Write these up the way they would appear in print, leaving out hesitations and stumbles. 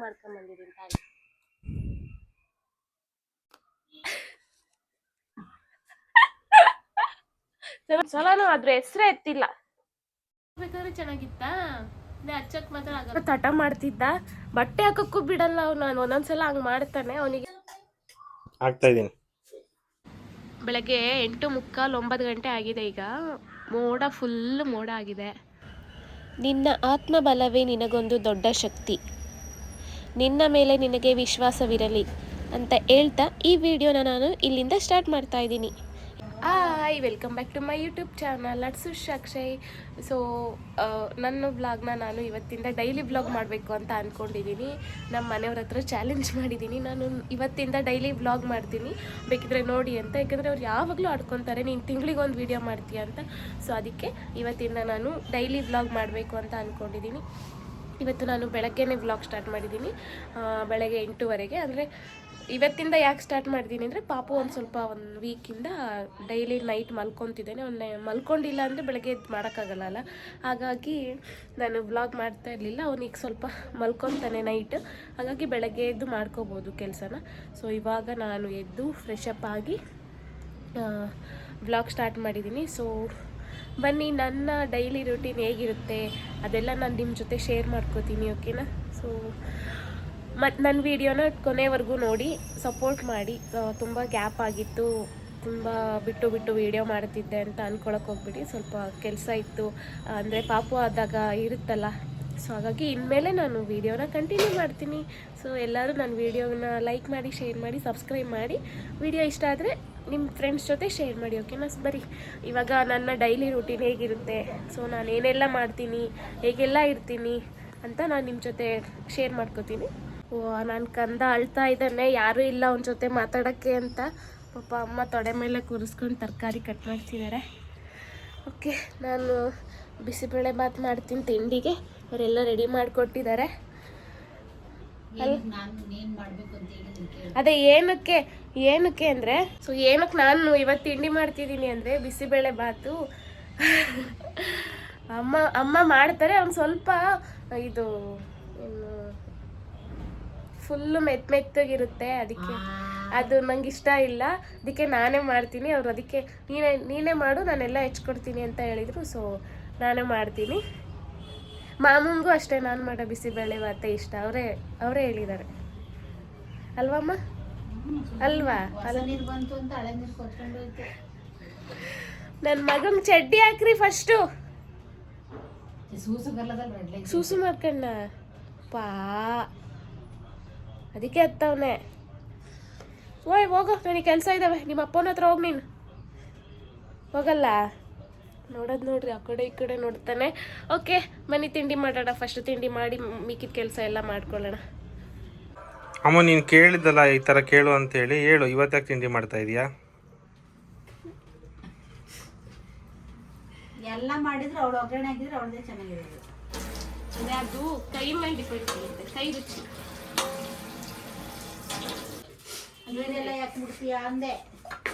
ಮಾಡ್ಕೊಂಡ್ ಬಂದಿದ್ದೀನಿ ತಾಳಿ. ಚಲೋನು ಆದ್ರೆ ಹೆಸರೇ ಎತ್ತಿಲ್ಲ. ಬೇಕಾದ್ರೆ ಚೆನ್ನಾಗಿತ್ತ ಹಚ್ಚಕ್ ಮಾತ್ರ ಆಗಲ್ಲ. ತಟ ಮಾಡ್ತಿದ್ದ, ಬಟ್ಟೆ ಹಾಕಕ್ಕೂ ಬಿಡಲ್ಲ ಅವ್ನು. ನಾನು ಒಂದೊಂದ್ಸಲ ಹಂಗ್ ಮಾಡ್ತಾನೆ ಅವನಿಗೆ. ಆಗ್ತಾ ಇದೀನಿ. ಬೆಳಗ್ಗೆ 8:45 9 ಗಂಟೆ ಆಗಿದೆ. ಈಗ ಮೋಡ ಫುಲ್ ಮೋಡ ಆಗಿದೆ. ನಿನ್ನ ಆತ್ಮಬಲವೇ ನಿನಗೊಂದು ದೊಡ್ಡ ಶಕ್ತಿ, ನಿನ್ನ ಮೇಲೆ ನಿನಗೆ ವಿಶ್ವಾಸವಿರಲಿ ಅಂತ ಹೇಳ್ತಾ ಈ ವಿಡಿಯೋನ ನಾನು ಇಲ್ಲಿಂದ ಸ್ಟಾರ್ಟ್ ಮಾಡ್ತಾ ಇದ್ದೀನಿ. Hi, welcome back to my YouTube channel ಅಟ್ಸು ಅಕ್ಷಯ್. ಸೊ ನನ್ನ ವ್ಲಾಗ್ನ ನಾನು ಇವತ್ತಿಂದ ಡೈಲಿ ವ್ಲಾಗ್ ಮಾಡಬೇಕು ಅಂತ ಅಂದ್ಕೊಂಡಿದ್ದೀನಿ. ನಮ್ಮ ಮನೆಯವ್ರ ಹತ್ರ ಚಾಲೆಂಜ್ ಮಾಡಿದ್ದೀನಿ, ನಾನು ಇವತ್ತಿಂದ ಡೈಲಿ ವ್ಲಾಗ್ ಮಾಡ್ತೀನಿ, ಬೇಕಿದ್ರೆ ನೋಡಿ ಅಂತ. ಯಾಕಂದರೆ ಅವ್ರು ಯಾವಾಗಲೂ ಆಡ್ಕೊತಾರೆ ನೀನು ತಿಂಗಳಿಗೆ ಒಂದು ವೀಡಿಯೋ ಮಾಡ್ತೀಯ ಅಂತ. ಸೊ ಅದಕ್ಕೆ ಇವತ್ತಿಂದ ನಾನು ಡೈಲಿ ವ್ಲಾಗ್ ಮಾಡಬೇಕು ಅಂತ ಅಂದ್ಕೊಂಡಿದ್ದೀನಿ. ಇವತ್ತು ನಾನು ಬೆಳಗ್ಗೆನೇ ವ್ಲಾಗ್ ಸ್ಟಾರ್ಟ್ ಮಾಡಿದ್ದೀನಿ, ಬೆಳಗ್ಗೆ 8:00 ಅಂದರೆ ಇವತ್ತಿಂದ ಯಾಕೆ ಸ್ಟಾರ್ಟ್ ಮಾಡಿದ್ದೀನಿ ಅಂದರೆ ಪಾಪು ಒಂದು ವೀಕಿಂದ ಡೈಲಿ ನೈಟ್ ಮಲ್ಕೊತಿದ್ದೇನೆ. ಮಲ್ಕೊಂಡಿಲ್ಲ ಅಂದರೆ ಬೆಳಗ್ಗೆ ಎದ್ದು ಮಾಡೋಕ್ಕಾಗಲ್ಲ. ಹಾಗಾಗಿ ನಾನು ವ್ಲಾಗ್ ಮಾಡ್ತಾ ಇರಲಿಲ್ಲ. ಅವನಿಗೆ ಸ್ವಲ್ಪ ಮಲ್ಕೊತಾನೆ ನೈಟ್, ಹಾಗಾಗಿ ಬೆಳಗ್ಗೆ ಎದ್ದು ಮಾಡ್ಕೋಬೋದು ಕೆಲಸನ. ಸೊ ಇವಾಗ ನಾನು ಎದ್ದು ಫ್ರೆಶ್ ಅಪ್ ಆಗಿ ವ್ಲಾಗ್ ಸ್ಟಾರ್ಟ್ ಮಾಡಿದ್ದೀನಿ. ಸೊ ಬನ್ನಿ, ನನ್ನ ಡೈಲಿ ರೂಟೀನ್ ಹೇಗಿರುತ್ತೆ ಅದೆಲ್ಲ ನಾನು ನಿಮ್ಮ ಜೊತೆ ಶೇರ್ ಮಾಡ್ಕೋತೀನಿ, ಓಕೆನಾ? ಸೊ ಮತ್ತು ನನ್ನ ವೀಡಿಯೋನ ಕೊನೆವರೆಗೂ ನೋಡಿ ಸಪೋರ್ಟ್ ಮಾಡಿ. ತುಂಬ ಗ್ಯಾಪ್ ಆಗಿತ್ತು, ತುಂಬ ಬಿಟ್ಟು ವೀಡಿಯೋ ಮಾಡ್ತಿದ್ದೆ ಅಂತ ಅಂದ್ಕೊಳಕ್ಕೆ ಹೋಗ್ಬಿಡಿ. ಸ್ವಲ್ಪ ಕೆಲಸ ಇತ್ತು, ಅಂದರೆ ಪಾಪು ಆದಾಗ ಇರುತ್ತಲ್ಲ. ಸೊ ಹಾಗಾಗಿ ಇನ್ಮೇಲೆ ನಾನು ವೀಡಿಯೋನ ಕಂಟಿನ್ಯೂ ಮಾಡ್ತೀನಿ. ಸೊ ಎಲ್ಲರೂ ನನ್ನ ವೀಡಿಯೋನ ಲೈಕ್ ಮಾಡಿ, ಶೇರ್ ಮಾಡಿ, ಸಬ್ಸ್ಕ್ರೈಬ್ ಮಾಡಿ. ವಿಡಿಯೋ ಇಷ್ಟ ಆದರೆ ನಿಮ್ಮ ಫ್ರೆಂಡ್ಸ್ ಜೊತೆ ಶೇರ್ ಮಾಡಿ, ಓಕೆನಾ? ಬರೀ ಇವಾಗ ನನ್ನ ಡೈಲಿ ರೂಟೀನ್ ಹೇಗಿರುತ್ತೆ, ಸೊ ನಾನು ಏನೆಲ್ಲ ಮಾಡ್ತೀನಿ, ಹೇಗೆಲ್ಲ ಇರ್ತೀನಿ ಅಂತ ನಾನು ನಿಮ್ಮ ಜೊತೆ ಶೇರ್ ಮಾಡ್ಕೋತೀನಿ. ನಾನು ಕಂದ ಅಳ್ತಾ ಇದ್ದಾನೆ, ಯಾರೂ ಇಲ್ಲ ಅವನ ಜೊತೆ ಮಾತಾಡೋಕ್ಕೆ ಅಂತ. ಪಾಪ ಅಮ್ಮ ತೊಡೆ ಮೇಲೆ ಕೂರಿಸ್ಕೊಂಡು ತರಕಾರಿ ಕಟ್ ಮಾಡ್ತಿದ್ದಾರೆ. ಓಕೆ, ನಾನು ಬಿಸಿಬೇಳೆ ಬಾತ್ ಮಾಡ್ತೀನಿ ತಿಂಡಿಗೆ. ಅವರೆಲ್ಲ ರೆಡಿ ಮಾಡಿಕೊಟ್ಟಿದ್ದಾರೆ. ಅದೇ ಏನಕ್ಕೆ ಅಂದರೆ, ಸೊ ಏನಕ್ಕೆ ನಾನು ಇವತ್ತು ತಿಂಡಿ ಮಾಡ್ತಿದ್ದೀನಿ ಅಂದರೆ, ಬಿಸಿಬೇಳೆ ಬಾತು ಅಮ್ಮ ಮಾಡ್ತಾರೆ. ಅವ್ನು ಸ್ವಲ್ಪ ಇದು ಏನು ಫುಲ್ಲು ಮೆತ್ತಗಿರುತ್ತೆ, ಅದಕ್ಕೆ ಅದು ನಂಗೆ ಇಷ್ಟ ಇಲ್ಲ. ಅದಕ್ಕೆ ನಾನೇ ಮಾಡ್ತೀನಿ. ಅವರು ಅದಕ್ಕೆ ನೀನೇ ಮಾಡು, ನಾನೆಲ್ಲ ಹೆಚ್ಕೊಡ್ತೀನಿ ಅಂತ ಹೇಳಿದರು. ಸೊ ನಾನೇ ಮಾಡ್ತೀನಿ. ಮಾಮೂಂಗೂ ಅಷ್ಟೇ ನಾನು ಮಾಡೋ ಬಿಸಿಬೇಳೆ ಬಾತೆ ಇಷ್ಟ, ಅವರೇ ಹೇಳಿದ್ದಾರೆ ಅಲ್ವಮ್ಮ? ಅಲ್ವಾ? ನನ್ನ ಮಗಂಗೆ ಚಡ್ಡಿ ಹಾಕ್ರಿ ಫಸ್ಟು. ಸೂಸು ಮಾಡ್ಕಣ್ಣ ಪಾ, ಅದಕ್ಕೆ ಹತ್ತವನೆ. ಹೋಗೋ, ನನಗೆ ಕೆಲಸ ಇದ್ದಾವೆ. ನಿಮ್ಮ ಅಪ್ಪನ ಹತ್ರ ಹೋಗಿ, ನೀನು ಹೋಗಲ್ಲ? ನೋಡೋದು ನೋಡ್ರಿ, ಆ ಕಡೆ ಈ ಕಡೆ ನೋಡ್ತಾನೆ. ಓಕೆ, ಮನೆ ತಿಂಡಿ ಮಾಡೋಣ. ಫಸ್ಟ್ ತಿಂಡಿ ಮಾಡಿ ಮಿಕ್ಕಿದ ಕೆಲಸ ಎಲ್ಲ ಮಾಡ್ಕೊಳ್ಳೋಣ. ಅಮ್ಮ, ನೀನು ಕೇಳಿದ್ದಲ್ಲ ಈ ಥರ ಕೇಳು ಅಂತೇಳಿ, ಹೇಳು. ಇವತ್ತಾಗ ತಿಂಡಿ ಮಾಡ್ತಾ ಇದೀಯಾ? ಎಲ್ಲ ಮಾಡಿದ್ರೆ ಅವಳು ಒಗ್ಗರಣೆ ಹಾಕಿದ್ರೆ ಅವಳದೇ ಚೆನ್ನಾಗಿರೋದು. ಅದು ಕೈ ಮೇಲೆ ಡಿಪೆಂಡ್ ಆಗುತ್ತೆ, ಕೈ ರುಚಿ. ಇದೆಲ್ಲ ಯಾಕೆ ಬಿಡ್ತೀಯಾ ಅಂದೆ.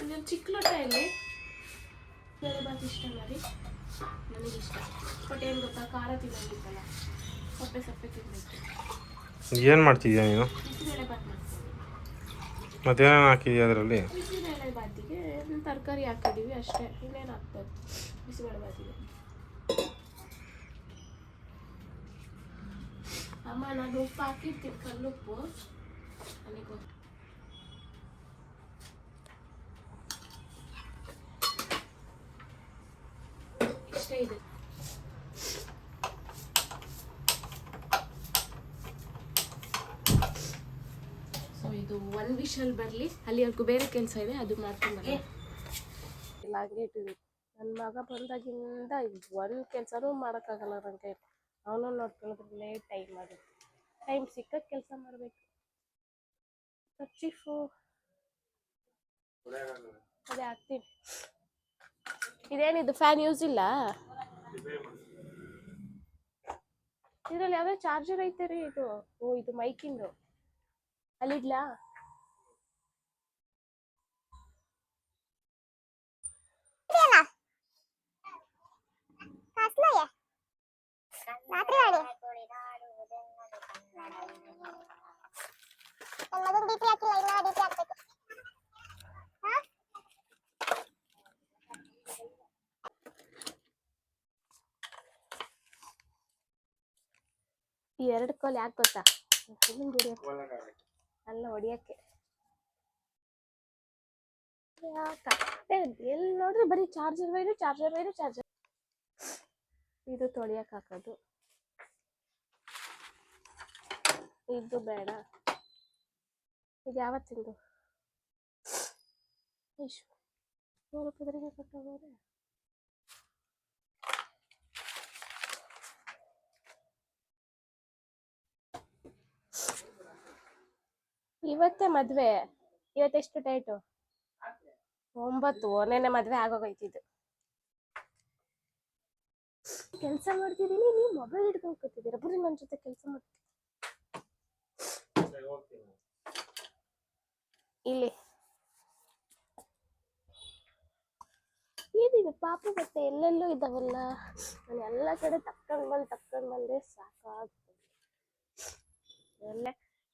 ಇದೊಂದು ಚಿಕ್ಕ ಲೋಟದಲ್ಲಿ ಬೇಳೆ ಬಾತ್ ಇಷ್ಟ ಮಾಡಿ, ನನಗಿಷ್ಟ. ಬಟ್ ಏನು ಗೊತ್ತಾ, ಖಾರ ತಿನ್ನೋದಿತ್ತಲ್ಲ, ಸಪ್ಪೆ ತಿನ್ನಬೇಕು. ಏನು ಮಾಡ್ತಿದ್ಯಾ ನೀನು? ಬಿಸಿಬೇಳೆ ಬಾತ್ ಮಾಡ್ತೀನಿ. ಮತ್ತೇನೇನು ಹಾಕಿದ್ಯಾ ಅದರಲ್ಲಿ? ಬಿಸಿಬೇಳೆ ಬಾತಿಗೆ ತರಕಾರಿ ಹಾಕಿದ್ದೀವಿ ಅಷ್ಟೇ, ಇನ್ನೇನು ಹಾಕ್ಬೋದು ಬಿಸಿಬೇಳೆ ಬಾತಿಗೆ. ಅಮ್ಮ, ನಾನು ಉಪ್ಪು ಹಾಕಿರ್ತೀನಿ, ಕಲ್ಲುಪ್ಪು. ನನಗೆ ಇಷ್ಟೇ ಇದೆ. ಸೊ ಇದು 1 ವಿಷಲ್ ಬರಲಿ, ಅಲ್ಲಿವರೆಗೂ ಬೇರೆ ಕೆಲಸ ಇದೆ, ಅದು ಮಾಡ್ಕೊಂಡು ಇಲ್ಲ. ಹಂಗೆ ಇಟ್ಟಿದ್ದೀವಿ. ನನ್ನ ಮಗ ಬಂದಾಗಿಂದ ಒಂದು ಕೆಲಸನೂ ಮಾಡೋಕ್ಕಾಗಲ್ಲ ನನಗೆ. ಅವನು ನೋಡ್ಕೊಳ್ಳೋದ್ರಲ್ಲೇ ಟೈಮ್ ಆಗುತ್ತೆ. ಟೈಮ್ ಸಿಕ್ಕ ಕೆಲಸ ಮಾಡಬೇಕು. ಕರ್ಚೀಫು ಅದೇ ಹಾಕ್ತೀನಿ. ಇದೇನಿದು ಫ್ಯಾನ್ ಯೂಸ್ ಇಲ್ಲ? ಇದರಲ್ಲಿ ಯಾವುದೋ ಚಾರ್ಜರ್ ಐತೆ ರೀ ಇದು. ಓ, ಇದು ಮೈಕಿಂದು. ಅಲ್ಲಿಡ್ಲಾ? ಇಟ್ಕೊಳ್ಳಿ, ಯಾಕೆ ಗೊತ್ತಾ? ಅಲ್ಲ ಹೊಡಿಯಕ್ಕೆ. ಎಲ್ಲಿ ನೋಡ್ರಿ ಬರೀ ಚಾರ್ಜರ್ ವೈರು. ಇದು ತೊಳಿಯಕ್ ಹಾಕೋದು, ಇದು ಬೇಡ. ಇದು ಯಾವತ್ತಿಂದು? 100 ರೂಪಾಯಿ ಕೊಟ್ಟೋಗೋರೆ. ಇವತ್ತೇ ಮದ್ವೆ. ಇವತ್ತೆಷ್ಟು ಡೇಟು? 9. ನೆನ್ನೆ ಮದ್ವೆ ಆಗೋಗೈತಿದ್ದು. ಕೆಲಸ ಮಾಡ್ತಿದ್ದೀನಿ, ನೀವು ಮೊಬೈಲ್ ಹಿಡ್ಕೊಂಡು ಕೂತಿದ್ದೀರಾ. ಬರೀ ನನ್ನ ಜೊತೆ ಕೆಲಸ ಮಾಡ್ತೀನಿ. ಇಲ್ಲಿ ಇದೀವಿ ಪಾಪು ಬಟ್ಟೆ ಎಲ್ಲೆಲ್ಲೂ ಇದಾವಲ್ಲ. ನಾನು ಎಲ್ಲ ಕಡೆ ತಕ್ಕೊಂಡ್ ಬಂದೆ ಸಾಕಾಗ್ತದೆ. ಎಲ್ಲ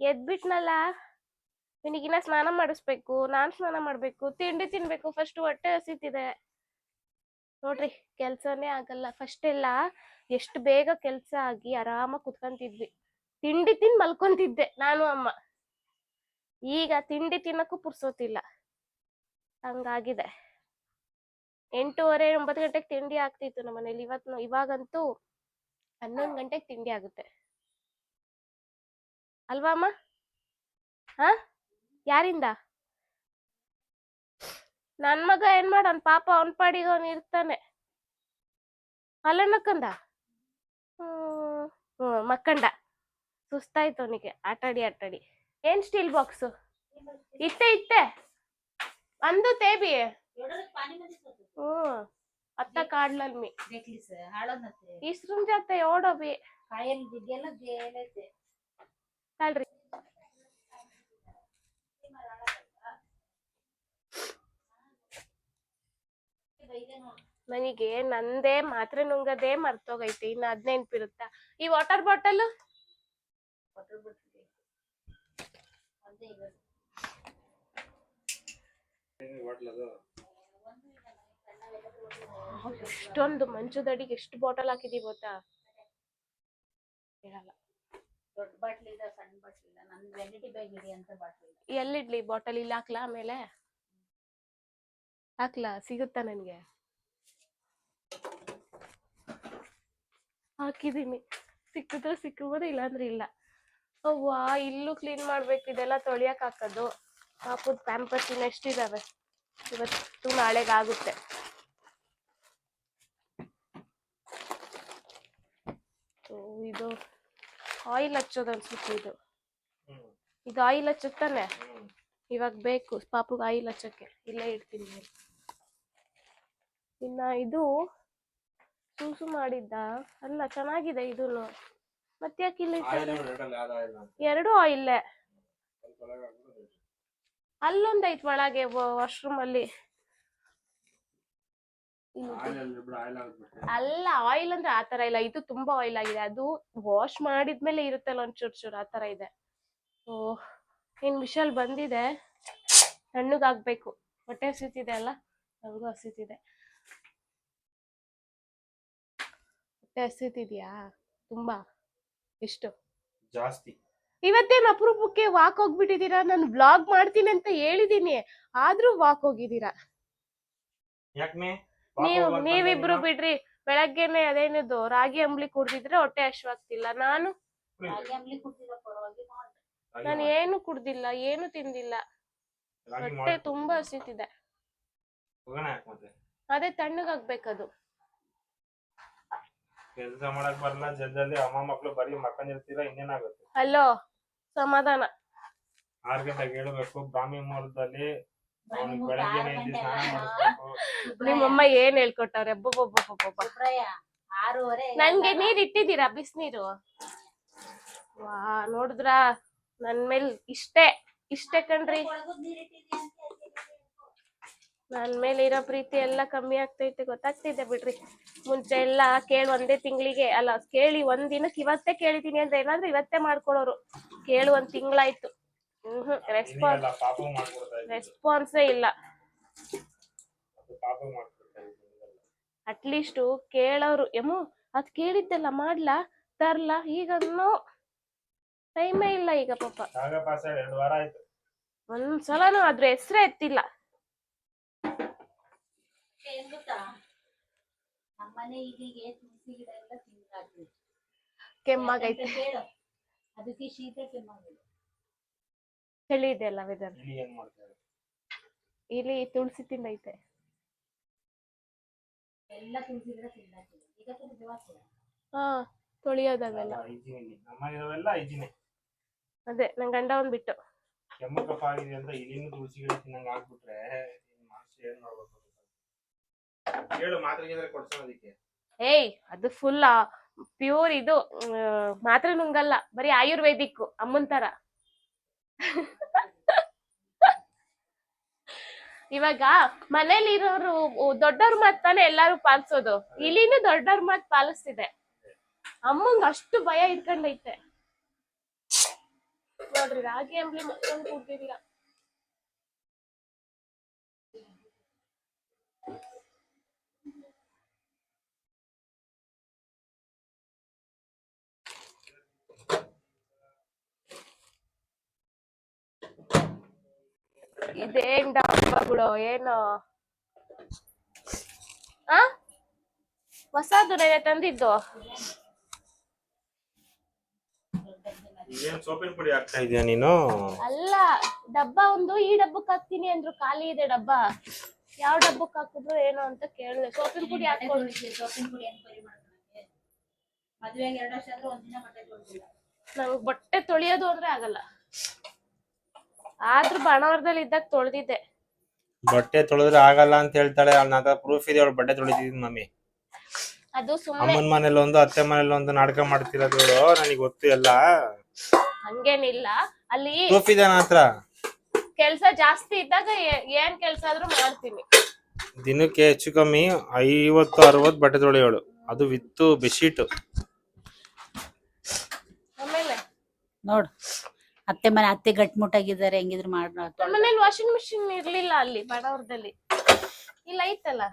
ಎದ್ಬಿಟ್ನಲ್ಲ, ನಿನಗಿನ್ನ ಸ್ನಾನ ಮಾಡಿಸ್ಬೇಕು, ನಾನ್ ಸ್ನಾನ ಮಾಡ್ಬೇಕು, ತಿಂಡಿ ತಿನ್ಬೇಕು. ಫಸ್ಟ್ ಹೊಟ್ಟೆ ಹಸಿತಿದೆ ನೋಡ್ರಿ, ಕೆಲ್ಸನೇ ಆಗಲ್ಲ. ಫಸ್ಟ್ ಎಲ್ಲ ಎಷ್ಟು ಬೇಗ ಕೆಲ್ಸ ಆಗಿ ಆರಾಮಾಗಿ ಕುತ್ಕೊಂತಿದ್ವಿ, ತಿಂಡಿ ತಿಂದು ಮಲ್ಕೊಂತಿದ್ದೆ ನಾನು ಅಮ್ಮ. ಈಗ ತಿಂಡಿ ತಿನ್ನಕ್ಕೂ ಪುರ್ಸೋತಿಲ್ಲ, ಹಂಗಾಗಿದೆ. 8:30 9 ಗಂಟೆಗೆ ತಿಂಡಿ ಆಗ್ತಿತ್ತು ನಮ್ಮ ಮನೇಲಿ. ಇವಾಗಂತೂ 11 ಗಂಟೆಗೆ ತಿಂಡಿ ಆಗುತ್ತೆ ಅಲ್ವಾ ಅಮ್ಮ? ಹಾ, ಯಾರಿಂದ? ನನ್ ಮಗ ಏನ್ ಮಾಡನ್ ಪಾಪ, ಅವನ್ ಪಾಡಿಗೆ ಅವನ್ ಇರ್ತಾನೆ. ಅಲ್ಲನಕ್ಕಂದ ಮಕ್ಕಂಡ ಸುಸ್ತಾಯ್ತು ಅವನಿಗೆ. ಆಟಾಡಿ ಏನ್ ಸ್ಟೀಲ್ ಬಾಕ್ಸ್ ಇತ್ತೆ ಅಂದು ತೇಬಿ ಅತ್ತ ಕಾಡ್ಲಲ್ಮಿ ಇಸ್ರುಂ ಜಾತೆ ಓಡೋಬಿ ತಳ್ರಿ. ನನಗೆ ನಂದೇ ಮಾತ್ರೆ ನುಂಗದೇ ಮರ್ತೋಗೈತೆ, ಇನ್ನು 15 ನೆನ್ಪಿರುತ್ತಾ? ಈ ವಾಟರ್ ಬಾಟಲ್ ಎಷ್ಟೊಂದು ಮಂಚದಡಿಗೆ ಎಷ್ಟು ಬಾಟಲ್ ಹಾಕಿದೀವಿ ಗೊತ್ತಾ? ಹೇಳಲ್ಲ. ದೊಡ್ಡ ಬಾಟ್ಲಿ ಇದೆ, ಸಣ್ಣ ಬಾಟ್ಲಿ ಇಲ್ಲ. ನನ್ ವೆನಿಟಿ ಬ್ಯಾಗ್ ಇಡಿ ಅಂತ ಬಾಟ್ಲಿ ಎಲ್ಲಿಡ್ಲಿ ಬಾಟಲ್? ಇಲ್ಲಿ ಹಾಕ್ಲಾ? ಆಮೇಲೆ ಹಾಕ್ಲಾ? ಸಿಗುತ್ತಾ ನನ್ಗೆ? ಹಾಕಿದೀನಿ, ಸಿಕ್ಕಿದ್ರೆ ಸಿಕ್ಕಬೋದು, ಇಲ್ಲಾಂದ್ರೆ ಇಲ್ಲ. ಅವ್ವಾ, ಇಲ್ಲೂ ಕ್ಲೀನ್ ಮಾಡ್ಬೇಕು, ಇದೆಲ್ಲ ತೊಳಿಯಕ್ ಹಾಕೋದು. ಪಾಪದ ಪ್ಯಾಂಪರ್ಸ್ ಎಷ್ಟಿದಾವೆ, ಇವತ್ತು ನಾಳೆಗಾಗುತ್ತೆ. ಇದು ಆಯಿಲ್ ಹಚ್ಚೋದು ಅನ್ಸುತ್ತೆ. ಇದು ಆಯಿಲ್ ಹಚ್ಚುತ್ತಾನೆ ಇವಾಗ ಬೇಕು ಪಾಪುಗೆ ಆಯಿಲ್ ಹಚ್ಚಕ್ಕೆ. ಇಲ್ಲೇ ಇಡ್ತೀನಿ. ಇನ್ನ ಇದು ಸೂಸು ಮಾಡಿದ್ದ ಅಲ್ಲ, ಚೆನ್ನಾಗಿದೆ ಇದೂನು. ಮತ್ತ್ಯಾಕೆ ಇಲ್ಲ ಎರಡು ಆಯಿಲ್ಲೇ? ಅಲ್ಲೊಂದೈತ್ ಒಳಗೆ ವಾಶ್ರೂಮ್ ಅಲ್ಲಿ. ಅಲ್ಲ, ಆಯಿಲ್ ಅಂದ್ರೆ ಆತರ ಇಲ್ಲ, ಇದು ತುಂಬಾ ಆಯಿಲ್ ಆಗಿದೆ. ಅದು ವಾಶ್ ಮಾಡಿದ್ಮೇಲೆ ಇರುತ್ತಲ್ಲ ಒಂಚೂರು ಆತರ ಇದೆ. ಓಹ್, ಇನ್ ವಿಶಾಲ್ ಬಂದಿದೆ, ತಣ್ಣಗಾಗ್ಬೇಕು. ಹೊಟ್ಟೆ ಹಸಿತಿದೆ ಅಲ್ಲ, ನಂಗೂ ಹಸಿತಿದೆ. ಹೊಟ್ಟೆ ಹಸಿತಿದ್ಯಾ ತುಂಬಾ? ಎಷ್ಟು ಜಾಸ್ತಿ? ಇವತ್ತೇನ್ ಅಪರೂಪಕ್ಕೆ ವಾಕ್ ಹೋಗ್ಬಿಟ್ಟಿದೀರಾ? ನಾನು ಬ್ಲಾಗ್ ಮಾಡ್ತೀನಿ ಅಂತ ಹೇಳಿದೀನಿ, ಆದ್ರೂ ವಾಕ್ ಹೋಗಿದ್ದೀರಾ. ನೀವಿಬ್ರು ಬಿಡ್ರಿ, ಬೆಳಗ್ಗೆನೆ ಅದೇನಿದು ರಾಗಿ ಅಂಬ್ಲಿ ಕುಡ್ದಿದ್ರೆ ಹೊಟ್ಟೆ ಹಶ್ವಾಗ್ತಿಲ್ಲ. ನಾನು ಏನು ಕುಡ್ದಿಲ್ಲ, ಏನು ತಿಂದಿಲ್ಲ, ಹೊಟ್ಟೆ ತುಂಬಾ ಹಸಿತಿದೆ. ಅದೇ ತಣ್ಣಗಾಗ್ಬೇಕದು. ಕೆಲಸ ಮಾಡಕ್ ಬರಲ್ಲ, ಜಲ್ದಿ ಅಮ್ಮ ಮಕ್ಳು ಬರೀ ಮಕ್ಕಂದಿರ್ತೀರಾ, ಇನ್ನೇನಾಗುತ್ತೆ? ಅಲ್ಲೋ ಸಮಾಧಾನ. 6 ಗಂಟೆಗೆ ಹೇಳ್ಬೇಕು, ಬ್ರಾಹ್ಮಿ ಮುಹೂರ್ತದಲ್ಲಿ ಬೆಳಗ್ಗೆ ಸ್ನಾನ ಮಾಡಿಸ್ಬೇಕು. ನಿಮ್ಮಮ್ಮ ಏನ್ ಹೇಳ್ಕೊಟ್ಟವ್ರೆ? ನನ್ಗೆ ನೀರ್ ಇಟ್ಟಿದ್ದೀರಾ? ಬಿಸ್ನೀರು? ವಾ, ನೋಡಿದ್ರಾ ನನ್ ಮೇಲ್ ಇಷ್ಟೇ ಕಣ್ರಿ. ನನ್ ಮೇಲೆ ಇರೋ ಪ್ರೀತಿ ಎಲ್ಲ ಕಮ್ಮಿ ಆಗ್ತೈತೆ, ಗೊತ್ತಾಗ್ತೈತೆ ಬಿಡ್ರಿ. ಮುಂಚೆ ಎಲ್ಲ ಒಂದೇ ತಿಂಗಳಿಗೆ ಅಲ್ಲ, ಕೇಳಿ 1 ದಿನಕ್ಕೆ ಇವತ್ತೇ ಕೇಳಿದೀನಿ ಅಂದ್ರೆ ಏನಾದ್ರು ಇವತ್ತೇ ಮಾಡ್ಕೊಳೋರು. 1 ತಿಂಗಳಾಯ್ತು, ರೆಸ್ಪಾನ್ಸೇ ಇಲ್ಲ. ಅಟ್ಲೀಸ್ಟ್ ಕೇಳೋರು, ಅದ್ ಕೇಳಿದ್ದೆಲ್ಲ ಮಾಡ್ಲಾ ತರ್ಲಾ? ಈಗ ಟೈಮೇ ಇಲ್ಲ ಈಗ ಪಾಪ. ಜಾಗ ಪಾಸ್ 2 ವಾರ ಆಯ್ತು. ಒಂದ್ಸಲನೂ ಅದ್ರ ಹೆಸ್ರೇ ಎತ್ತಿಲ್ಲ. ಏನ್ ಗೊತ್ತಾ, ನಮ್ಮನೆ ಇಲ್ಲಿಗೆ ತುಳಸಿ ಗಿಡ ಎಲ್ಲ ತಿಂದಾಕ್ರಿ ಕೆಮ್ಮಾಗೈತೆ. ಕೇಳು, ಅದಕ್ಕೆ ಶೀತ ಕೆಮ್ಮಾಗಿದೆ. ಚಳಿ ಇದೆ ಅಲ್ಲ ವೆದರ್. ಇಲ್ಲಿ ಏನ್ ಮಾಡ್ತಾರೆ? ಇಲ್ಲಿ ತುಳಸಿ ತಿಂದೈತೆ. ಎಲ್ಲ ತುಳಸಿ ಗಿಡ ತಿಂದಾಕ್ರಿ. ಈಗ ತುಳಸಿ ಹಾ ತೊಳಿಯೋದವೆಲ್ಲ. ನಮ್ಮನೆಲ್ಲ ಐಜಿನೇ. ಅದೇ ನನ್ ಗಂಡ ಒಂದ್ ಬಿಟ್ಟು. ಕೆಮ್ಮು ಕಫ ಆಗಿದೆ ಅಂತ ಇಲ್ಲಿನೂ ತುಳಸಿ ಗಿಡ ತಿನ್ನಂಗ ಆಗ್ಬಿಟ್ರೆ ಏನ್ ಮಾಡ್ಬೇಕು? ಹೇಳು, ಮಾತ್ರೆ ಗಿದ್ರೆ ಕೊಡ್ಸೋಣ ಅದಕ್ಕೆ. ಏಯ್ ಅದು ಫುಲ್ ಪ್ಯೂರ್ ಇದು ಮಾತ್ರ ನುಂಗಲ್ಲ, ಬರೀ ಆಯುರ್ವೇದಿಕ್ ಅಮ್ಮನ್ ತರ. ಇವಾಗ ಮನೇಲಿ ಇರೋರು ದೊಡ್ಡವ್ರ ಮಾತ್ ತಾನೆ ಎಲ್ಲಾರು ಪಾಲಿಸೋದು. ಇಲ್ಲಿನೂ ದೊಡ್ಡವ್ರ ಮಾತ್ ಪಾಲಿಸ್ತಿದೆ. ಅಮ್ಮಂಗ್ ಅಷ್ಟು ಭಯ ಇಟ್ಕೊಂಡೈತೆ ನೋಡ್ರಿ. ರಾಗಿ ಅಂಬ್ಲಿ ಮತ್ತೊಂದು ಕೂತಿದೀರ. ಇದೇನ್ ಡಬ್ಬ ಬಿಡೋ ಏನು ಆ ಹೊಸದು ನೆನೆ ತಂದಿದ್ದು. ಏನ್ ಸೋಪಿನ ಪುಡಿ ಹಾಕ್ತಾ ಇದೀಯ ನೀನು? ಅಲ್ಲ, ಡಬ್ಬ ಒಂದು ಈ ಡಬ್ಬಕ್ ಹಾಕ್ತೀನಿ ಅಂದ್ರು, ಖಾಲಿ ಇದೆ ಡಬ್ಬ. ಯಾವ ಡಬ್ಬಕ್ ಹಾಕಿದ್ರು ಏನೋ ಅಂತ ಕೇಳಿದೆ. ಸೋಪಿನ ಪುಡಿ ಹಾಕೊಂಡು. ಸೋಪಿನ ಪುಡಿ ಎನ್ಕ್ವೈರಿ ಮಾಡ್ಕೊಳಕ್ಕೆ ಮದ್ವೆಗೆ 2 ವರ್ಷ ಆದ್ರೂ ಒಂದಿನ ಬಟ್ಟೆ ತೊಳ್ದಿಲ್ಲ. ನಂಗ್ ಬಟ್ಟೆ ತೊಳಿಯೋದು ಅಂದ್ರೆ ಆಗಲ್ಲ. ಆದ್ರೂ ಬಾಣವರದಲ್ಲಿ ಇದ್ದಾಗ ತೊಳ್ದಿದ್ದೆ. ಬಟ್ಟೆ ತೊಳೆದ್ರೆ ಆಗಲ್ಲ ಅಂತ ಹೇಳ್ತಾಳೆ. ನನ್ನ ಪ್ರೂಫ್ ಇದೆ, ಅವಳು ಬಟ್ಟೆ ತೊಳಿತಿದ್ದೀನಿ ಮಮ್ಮಿ. ಅದು ಸುಮ್ಮನೆ ಅಮ್ಮನ ಮನೇಲಿ ಒಂದು ಅತ್ತೆ ಮನೇಲಿ ಒಂದು ನಾಟಕ ಮಾಡ್ತಿರೋದು ನನಗೆ ಗೊತ್ತು ಎಲ್ಲ. ಹಂಗೇನಿಲ್ಲ, ಅಲ್ಲಿ ಪ್ರೂಫ್ ಇದೆ ನನ್ನ ಹತ್ರ. ಕೆಲ್ಸ ಜಾಸ್ತಿ ಇದ್ದಾಗ ಏನ್ ಕೆಲ್ಸ ಆದ್ರೂ ಮಾಡ್ತೀನಿ. ದಿನಕ್ಕೆ ಹೆಚ್ಚು ಕಮ್ಮಿ 50-60 ಬಟ್ಟೆ ತೊಳೆಯೋಳು, ಅದು ವಿತ್ ಬೆಡ್ಶೀಟ್. ಆಮೇಲೆ ನೋಡು, ಅತ್ತೆ ಗಟ್ಮುಟ್ಟಾಗಿದ್ದಾರೆ, ಹೆಂಗಿದ್ರು ನಮ್ಮನೇಲಿ ವಾಷಿಂಗ್ ಮಿಷಿನ್ ಇರ್ಲಿಲ್ಲ ಅಲ್ಲಿ ಬಡವರದಲ್ಲಿ. ಇಲ್ಲ ಐತಲ್ಲ,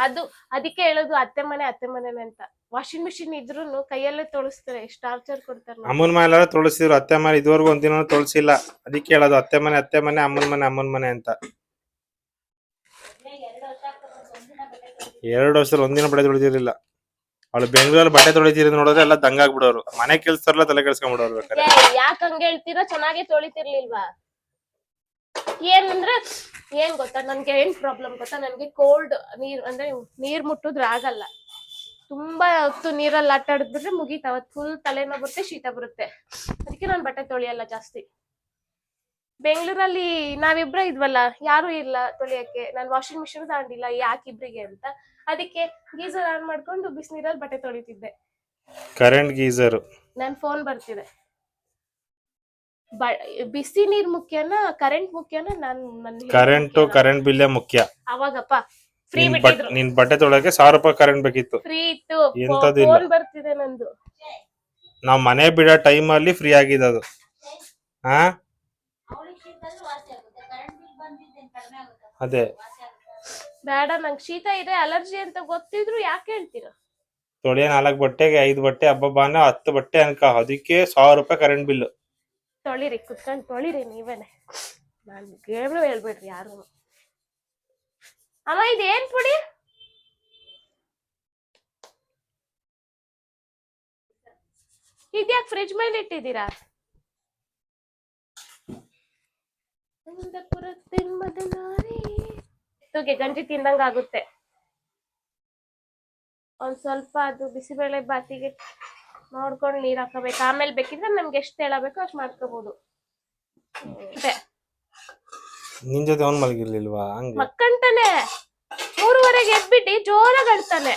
ಅದು ಅದಕ್ಕೆ ಹೇಳೋದು ಅತ್ತೆ ಮನೆನೇ ಅಂತ. ವಾಷಿಂಗ್ ಮಿಷಿನ್ ಇದ್ರೂನು ಕೈಯಲ್ಲೇ ತೊಳಸ್ತಾರೆ. ಎಷ್ಟು ಟಾರ್ಚರ್ ಕೊಡ್ತಾರೆ. ಅಮ್ಮನ ಮನೆ ಎಲ್ಲ ತೊಳಸಿದ್ರು, ಅತ್ತೆ ಮನೆ ಇದುವರೆಗೂ ಒಂದಿನ ತೊಳಸಿಲ್ಲ. ಅದಕ್ಕೆ ಹೇಳೋದು ಅತ್ತೆ ಮನೆ ಅಮ್ಮನ ಮನೆ ಅಂತ. 2 ವರ್ಷದಲ್ಲಿ ಒಂದಿನ ಬಟ್ಟೆ ತೊಳೆದಿರಲಿಲ್ಲ. ಅವಳು ಬೆಂಗಳೂರಲ್ಲಿ ಬಟ್ಟೆ ತೊಳಿತಿರೋದು ನೋಡಿದ್ರೆ ಎಲ್ಲ ದಂಗಾಗ್ಬಿಡೋರು. ಮನೆ ಕೆಲ್ಸದಲ್ಲ ತಲೆ ಕೆಲ್ಸ್ಕೊಂಡ್ಬಿಡೋರು. ಬೇಕಾದ್ರೆ ಯಾಕೆ ಹಂಗ ಹೇಳ್ತೀರಾ? ಚೆನ್ನಾಗಿ ತೊಳಿತಿರ್ಲಿಲ್ವಾ? ಏನಂದ್ರೆ ಏನ್ ಗೊತ್ತಾ, ನನ್ಗೆ ಏನ್ ಪ್ರಾಬ್ಲಮ್ ಗೊತ್ತಾ, ನನ್ಗೆ ಕೋಲ್ಡ್ ನೀರ್ ಅಂದ್ರೆ ನೀರ್ ಮುಟ್ಟಿದ್ರೆ ಆಗಲ್ಲ. ತುಂಬಾ ಹೊತ್ತು ನೀರಲ್ಲಿ ಆಟ ಆಡಿದ್ರೆ ಮುಗೀತ, ಅವತ್ ಫುಲ್ ತಲೆನೋವು ಬರುತ್ತೆ, ಶೀತ ಬರುತ್ತೆ. ಅದಕ್ಕೆ ನಾನ್ ಬಟ್ಟೆ ತೊಳಿಯಲ್ಲ ಜಾಸ್ತಿ. ಬೆಂಗಳೂರಲ್ಲಿ ನಾವಿಬ್ರೇ ಇದ್ವಲ್ಲ, ಯಾರು ಇಲ್ಲ ತೊಳಿಯಕ್ಕೆ. ನಾನ್ ವಾಷಿಂಗ್ ಮಿಷಿನ್ ತಗೊಂಡಿಲ್ಲ ಯಾಕಿಬ್ರಿಗೆ ಅಂತ. ಅದಕ್ಕೆ ಗೀಸರ್ ಆನ್ ಮಾಡ್ಕೊಂಡು ಬಿಸಿನೀರಲ್ಲಿ ಬಟ್ಟೆ ತೊಳಿತಿದ್ದೆ. Current geyser. ನನ್ ಫೋನ್ ಬರ್ತಿದೆ. ಬಿಸಿ ನೀರ್ ಮುಖ್ಯನಾ ಕರೆಂಟ್ ಮುಖ್ಯನಾ? ಕರೆಂಟ್ ಬಿಲ್ಲೇ ಮುಖ್ಯ. ಅವಾಗಪ್ಪ ಫ್ರೀ ಬಿಟ್ಟಿದ್ರು. ನಿನ್ ಬಟ್ಟೆ ತೊಳಕ್ಕೆ 1000 ರೂಪಾಯಿ ಕರೆಂಟ್ ಬೇಕಿತ್ತು. ಫ್ರೀ ಇತ್ತು. ಎಂತದಿಲ್ಲ. ಫೋನ್ ಬರ್ತಿದೆ ನಂದು. ನಾವ್ ಮನೆ ಬಿಡೋ ಟೈಮ್ ಅಲ್ಲಿ ಫ್ರೀ ಆಗಿದ್ದು. ಹಾ ಅದೇ ಬೇಡ, ನಂಗೆ ಶೀತ ಇದೆ, ಅಲರ್ಜಿ ಅಂತ ಗೊತ್ತಿದ್ರು ಯಾಕೆ ಹೇಳ್ತೀರಾ? ತೊಳೆಯ 4 ಬಟ್ಟೆಗೆ 5 ಬಟ್ಟೆ, ಹಬ್ಬಬ್ಬಾನ 10 ಬಟ್ಟೆ ಅನ್ಕ, ಅದಕ್ಕೆ 1000 ರೂಪಾಯಿ ಕರೆಂಟ್ ಬಿಲ್. ತೊಳಿರಿ, ಕುತ್ಕೊಂಡು ತೊಳಿರಿ ನೀವೇನೆ. ನಾನ್ ಗೇಮ್ನು ಹೇಳ್ಬೇಡ್ರಿ ಯಾರು. ಅಮ್ಮ ಇದೇನ್ ಪುಡಿ? ಇದ್ಯಾಕ್ ಫ್ರಿಡ್ಜ್ ಮೇಲೆ ಇಟ್ಟಿದ್ದೀರಾ? ಗಂಜಿ ತಿಂದಂಗ ಆಗುತ್ತೆ. ಒಂದ್ ಸ್ವಲ್ಪ ಅದು ಬಿಸಿಬೇಳೆ ಬಾತಿಗೆ ನೋಡ್ಕೊಂಡು ನೀರ್ ಹಾಕಬೇಕು. ಆಮೇಲೆ ಬೇಕಿದ್ರೆ ನಮ್ಗೆ ಎಷ್ಟು ಹೇಳಬೇಕು ಅಷ್ಟು ಮಾಡ್ಕೋಬಹುದು. ನಿನ್ ಜೊತೆ ಅವ್ನ್ ಮಲಗಿರ್ಲಿಲ್ವಾ? ಮಕ್ಕಂತಾನೆ 3:30ಗೆ ಎದ್ಬಿಟ್ಟು ಜೋರಾಗಿ ಅಳ್ತಾನೆ.